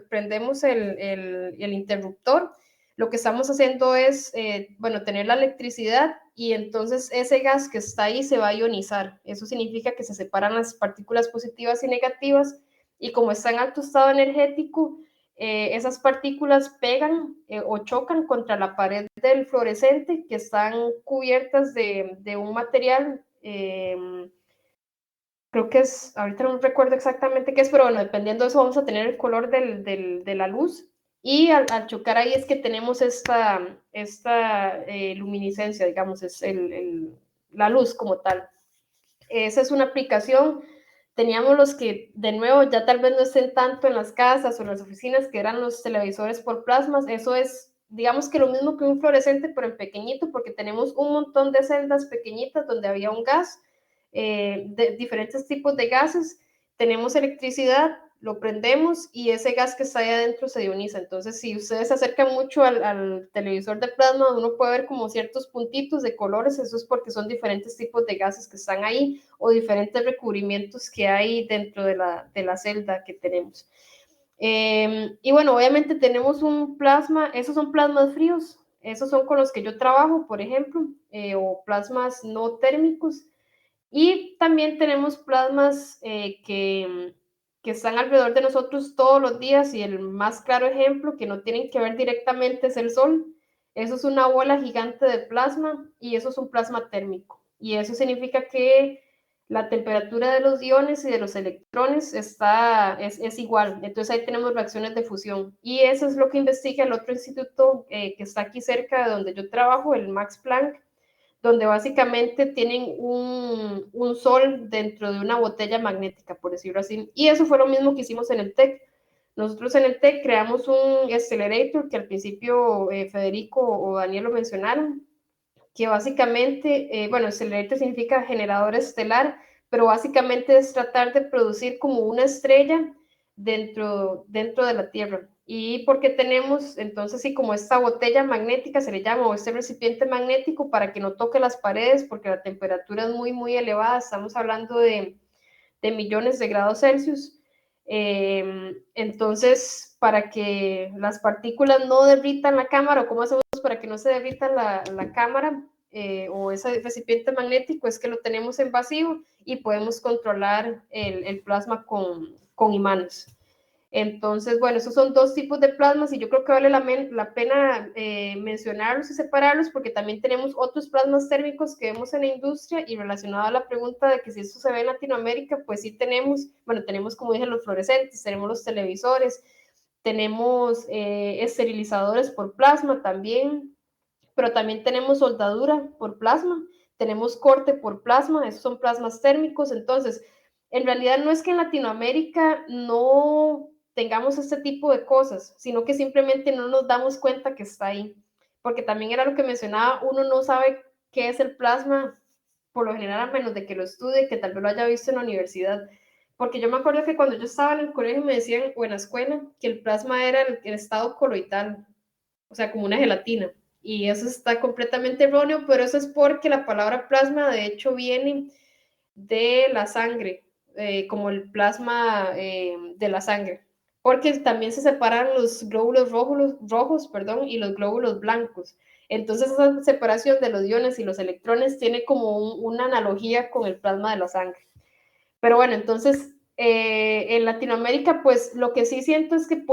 prendemos el interruptor, lo que estamos haciendo es, bueno, tener la electricidad y entonces ese gas que está ahí se va a ionizar. Eso significa que se separan las partículas positivas y negativas y como está en alto estado energético, esas partículas pegan o chocan contra la pared del fluorescente que están cubiertas de un material, creo que es, ahorita no recuerdo exactamente qué es, pero bueno, dependiendo de eso vamos a tener el color de la luz. Y al chocar ahí es que tenemos esta luminiscencia, digamos, es la luz como tal. Esa es una aplicación. Teníamos los que, de nuevo, ya tal vez no estén tanto en las casas o en las oficinas, que eran los televisores por plasmas. Eso es, digamos que lo mismo que un fluorescente, pero en pequeñito, porque tenemos un montón de celdas pequeñitas donde había un gas, de diferentes tipos de gases. Tenemos electricidad, lo prendemos y ese gas que está ahí adentro se ioniza. Entonces, si ustedes se acercan mucho al televisor de plasma, uno puede ver como ciertos puntitos de colores. Eso es porque son diferentes tipos de gases que están ahí o diferentes recubrimientos que hay dentro de la celda que tenemos. Y bueno, obviamente tenemos un plasma, esos son plasmas fríos, esos son con los que yo trabajo, por ejemplo, o plasmas no térmicos. Y también tenemos plasmas que están alrededor de nosotros todos los días y el más claro ejemplo que no tienen que ver directamente es el sol. Eso es una bola gigante de plasma y eso es un plasma térmico. Y eso significa que la temperatura de los iones y de los electrones es igual. Entonces ahí tenemos reacciones de fusión. Y eso es lo que investiga el otro instituto que está aquí cerca de donde yo trabajo, el Max Planck, donde básicamente tienen un sol dentro de una botella magnética, por decirlo así. Y eso fue lo mismo que hicimos en el TEC. Nosotros en el TEC creamos un accelerator que al principio Federico o Daniel lo mencionaron, que básicamente, bueno, accelerator significa generador estelar, pero básicamente es tratar de producir como una estrella dentro de la Tierra. Y porque tenemos, entonces, sí, como esta botella magnética se le llama, o este recipiente magnético para que no toque las paredes, porque la temperatura es muy, muy elevada, estamos hablando de millones de grados Celsius. Entonces, para que las partículas no derritan la cámara, o cómo hacemos para que no se derrita la cámara o ese recipiente magnético, es que lo tenemos en vacío y podemos controlar el plasma con imanes. Entonces, bueno, esos son 2 tipos de plasmas y yo creo que vale la pena mencionarlos y separarlos porque también tenemos otros plasmas térmicos que vemos en la industria y relacionado a la pregunta de que si esto se ve en Latinoamérica, pues sí tenemos, bueno, tenemos como dije los fluorescentes, tenemos los televisores, tenemos esterilizadores por plasma también, pero también tenemos soldadura por plasma, tenemos corte por plasma, esos son plasmas térmicos. Entonces, en realidad no es que en Latinoamérica no tengamos este tipo de cosas, sino que simplemente no nos damos cuenta que está ahí. Porque también era lo que mencionaba, uno no sabe qué es el plasma, por lo general, a menos de que lo estudie, que tal vez lo haya visto en la universidad. Porque yo me acuerdo que cuando yo estaba en el colegio me decían, o en la escuela, que el plasma era el estado coloidal, o sea, como una gelatina. Y eso está completamente erróneo, pero eso es porque la palabra plasma de hecho viene de la sangre, como el plasma de la sangre, porque también se separan los glóbulos rojos, perdón, y los glóbulos blancos. Entonces esa separación de los iones y los electrones tiene como una analogía con el plasma de la sangre. Pero bueno, entonces en Latinoamérica, pues lo que sí siento es que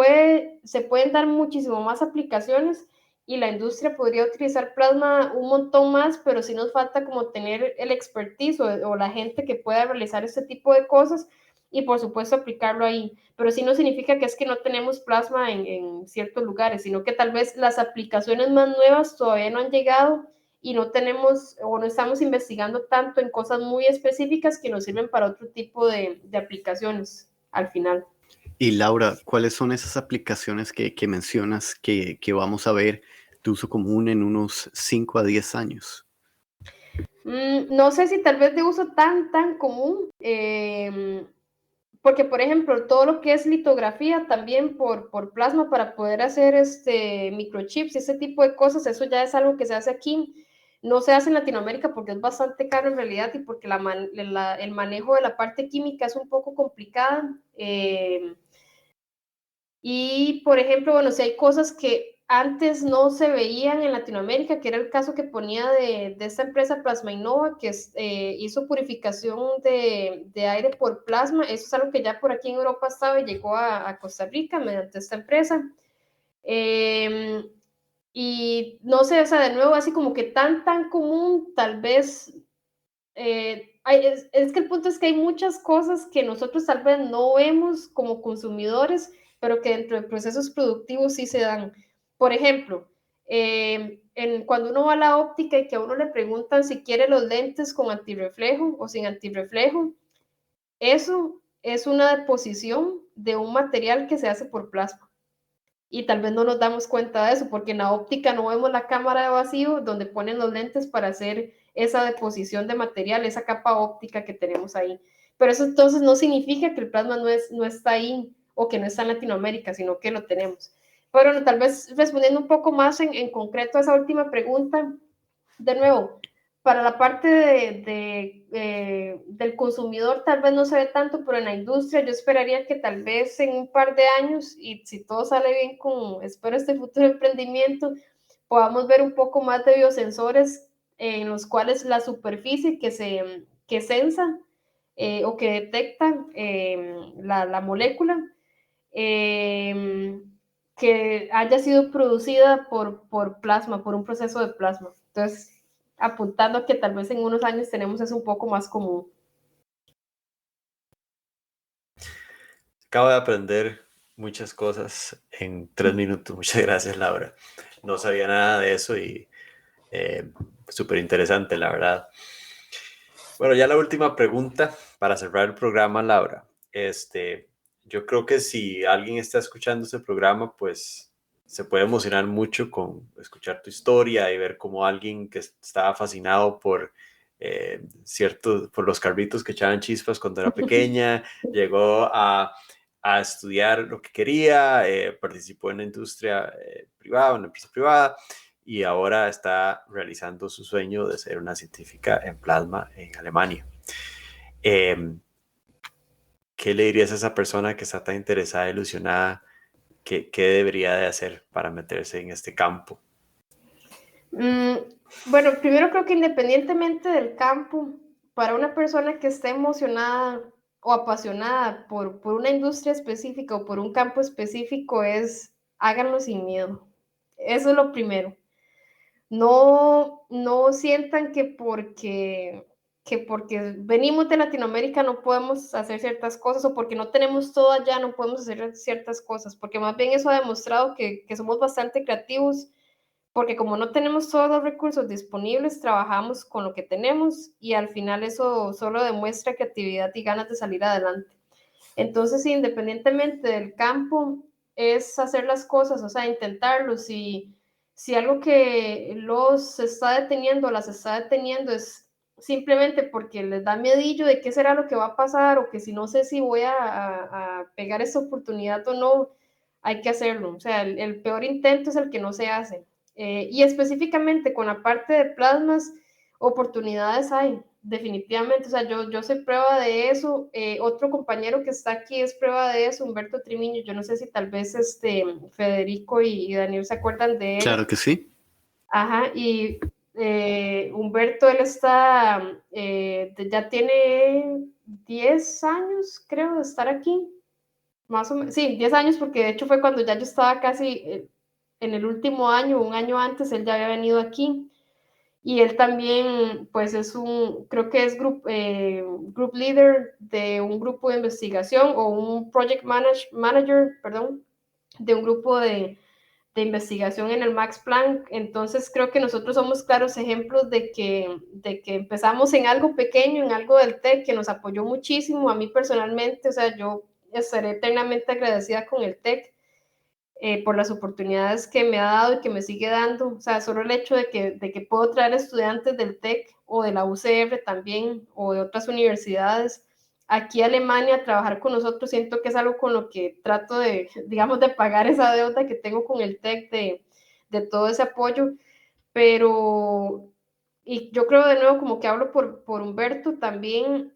se pueden dar muchísimo más aplicaciones y la industria podría utilizar plasma un montón más, pero sí nos falta como tener el expertise o la gente que pueda realizar este tipo de cosas y por supuesto aplicarlo ahí. Pero sí no significa que es que no tenemos plasma en ciertos lugares, sino que tal vez las aplicaciones más nuevas todavía no han llegado y no tenemos o no estamos investigando tanto en cosas muy específicas que nos sirven para otro tipo de aplicaciones al final. Y Laura, ¿cuáles son esas aplicaciones que mencionas que vamos a ver de uso común en unos 5 a 10 años? No sé si tal vez de uso tan común, porque por ejemplo, todo lo que es litografía también por plasma para poder hacer microchips y ese tipo de cosas, eso ya es algo que se hace aquí. No se hace en Latinoamérica porque es bastante caro en realidad y porque el manejo de la parte química es un poco complicada. Y, por ejemplo, bueno, si hay cosas que antes no se veían en Latinoamérica, que era el caso que ponía de esta empresa Plasma Innova, que hizo purificación de aire por plasma. Eso es algo que ya por aquí en Europa estaba y llegó a Costa Rica mediante esta empresa. Y no sé, o sea, de nuevo, así como que tan común, tal vez es que el punto es que hay muchas cosas que nosotros tal vez no vemos como consumidores, pero que dentro de procesos productivos sí se dan. Por ejemplo, cuando uno va a la óptica y que a uno le preguntan si quiere los lentes con antirreflejo o sin antirreflejo, eso es una deposición de un material que se hace por plasma. Y tal vez no nos damos cuenta de eso, porque en la óptica no vemos la cámara de vacío donde ponen los lentes para hacer esa deposición de material, esa capa óptica que tenemos ahí. Pero eso entonces no significa que el plasma no está ahí o que no está en Latinoamérica, sino que lo tenemos. Pero bueno, tal vez respondiendo un poco más en concreto a esa última pregunta, de nuevo, para la parte del consumidor tal vez no se ve tanto, pero en la industria yo esperaría que tal vez en un par de años, y si todo sale bien con, espero, este futuro emprendimiento, podamos ver un poco más de biosensores en los cuales la superficie que sensa o que detecta la molécula, que haya sido producida por plasma, por un proceso de plasma. Entonces, apuntando a que tal vez en unos años tenemos eso un poco más común. Acabo de aprender muchas cosas en 3 minutos. Muchas gracias, Laura. No sabía nada de eso y súper interesante, la verdad. Bueno, ya la última pregunta para cerrar el programa, Laura. Yo creo que si alguien está escuchando este programa, pues se puede emocionar mucho con escuchar tu historia y ver cómo alguien que estaba fascinado por por los carritos que echaban chispas cuando era pequeña, llegó a estudiar lo que quería, participó en la industria privada, una empresa privada, y ahora está realizando su sueño de ser una científica en plasma en Alemania. ¿Qué le dirías a esa persona que está tan interesada, ilusionada? ¿Qué debería de hacer para meterse en este campo? Bueno, primero creo que independientemente del campo, para una persona que esté emocionada o apasionada por una industria específica o por un campo específico, háganlo sin miedo. Eso es lo primero. No sientan que porque venimos de Latinoamérica no podemos hacer ciertas cosas o porque no tenemos todo allá no podemos hacer ciertas cosas, porque más bien eso ha demostrado que somos bastante creativos, porque como no tenemos todos los recursos disponibles, trabajamos con lo que tenemos y al final eso solo demuestra creatividad y ganas de salir adelante. Entonces, independientemente del campo, es hacer las cosas, o sea, intentarlo. Si algo que los está deteniendo, las está deteniendo, es simplemente porque les da miedillo de qué será lo que va a pasar, o que si no sé si voy a pegar esa oportunidad o no, hay que hacerlo. O sea, el peor intento es el que no se hace. Y específicamente con la parte de plasmas, oportunidades hay, definitivamente. O sea, yo soy prueba de eso. Otro compañero que está aquí es prueba de eso, Humberto Trimiño. Yo no sé si tal vez Federico y Daniel se acuerdan de él. Claro que sí. Ajá, y Humberto, él está, ya tiene 10 años, creo, de estar aquí, más o menos, sí, 10 años, porque de hecho fue cuando ya yo estaba casi en el último año, un año antes, él ya había venido aquí, y él también, pues creo que es group leader de un grupo de investigación, o un manager, perdón, de un grupo de investigación en el Max Planck. Entonces creo que nosotros somos claros ejemplos de que empezamos en algo pequeño, en algo del TEC, que nos apoyó muchísimo. A mí personalmente, o sea, yo estaré eternamente agradecida con el TEC por las oportunidades que me ha dado y que me sigue dando. O sea, solo el hecho de que puedo traer estudiantes del TEC o de la UCR también, o de otras universidades aquí a Alemania a trabajar con nosotros, siento que es algo con lo que trato de, digamos, de pagar esa deuda que tengo con el TEC, de todo ese apoyo. Pero, y yo creo de nuevo, como que hablo por Humberto, también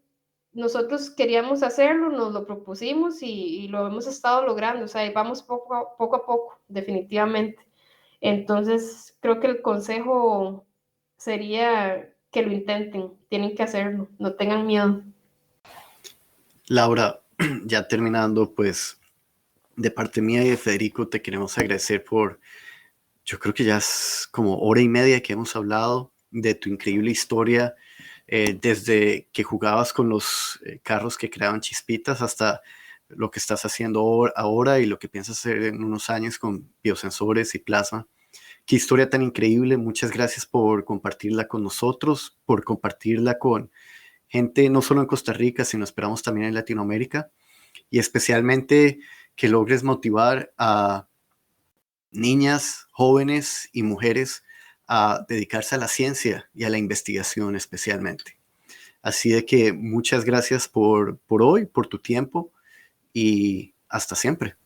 nosotros queríamos hacerlo, nos lo propusimos y lo hemos estado logrando. O sea, y vamos poco a poco, definitivamente. Entonces, creo que el consejo sería que lo intenten, tienen que hacerlo, no tengan miedo. Laura, ya terminando, pues de parte mía y de Federico te queremos agradecer por, yo creo que ya es como hora y media que hemos hablado de tu increíble historia, desde que jugabas con los carros que creaban chispitas hasta lo que estás haciendo ahora y lo que piensas hacer en unos años con biosensores y plasma. Qué historia tan increíble. Muchas gracias por compartirla con nosotros, por compartirla con gente no solo en Costa Rica, sino esperamos también en Latinoamérica, y especialmente que logres motivar a niñas, jóvenes y mujeres a dedicarse a la ciencia y a la investigación especialmente. Así de que muchas gracias por hoy, por tu tiempo, y hasta siempre.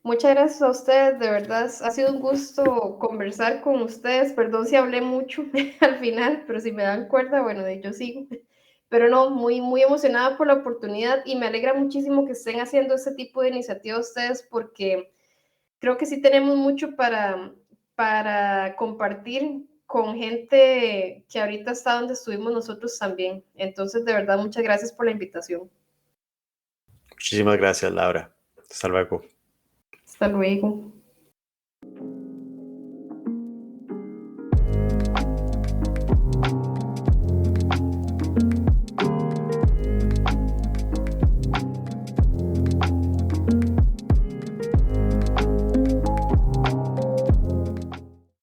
Muchas gracias a ustedes, de verdad ha sido un gusto conversar con ustedes. Perdón si hablé mucho al final, pero si me dan cuerda, bueno, de yo sigo. Pero no, muy, muy emocionada por la oportunidad, y me alegra muchísimo que estén haciendo este tipo de iniciativa ustedes, porque creo que sí tenemos mucho para compartir con gente que ahorita está donde estuvimos nosotros también. Entonces, de verdad, muchas gracias por la invitación. Muchísimas gracias, Laura. Hasta luego. Hasta luego.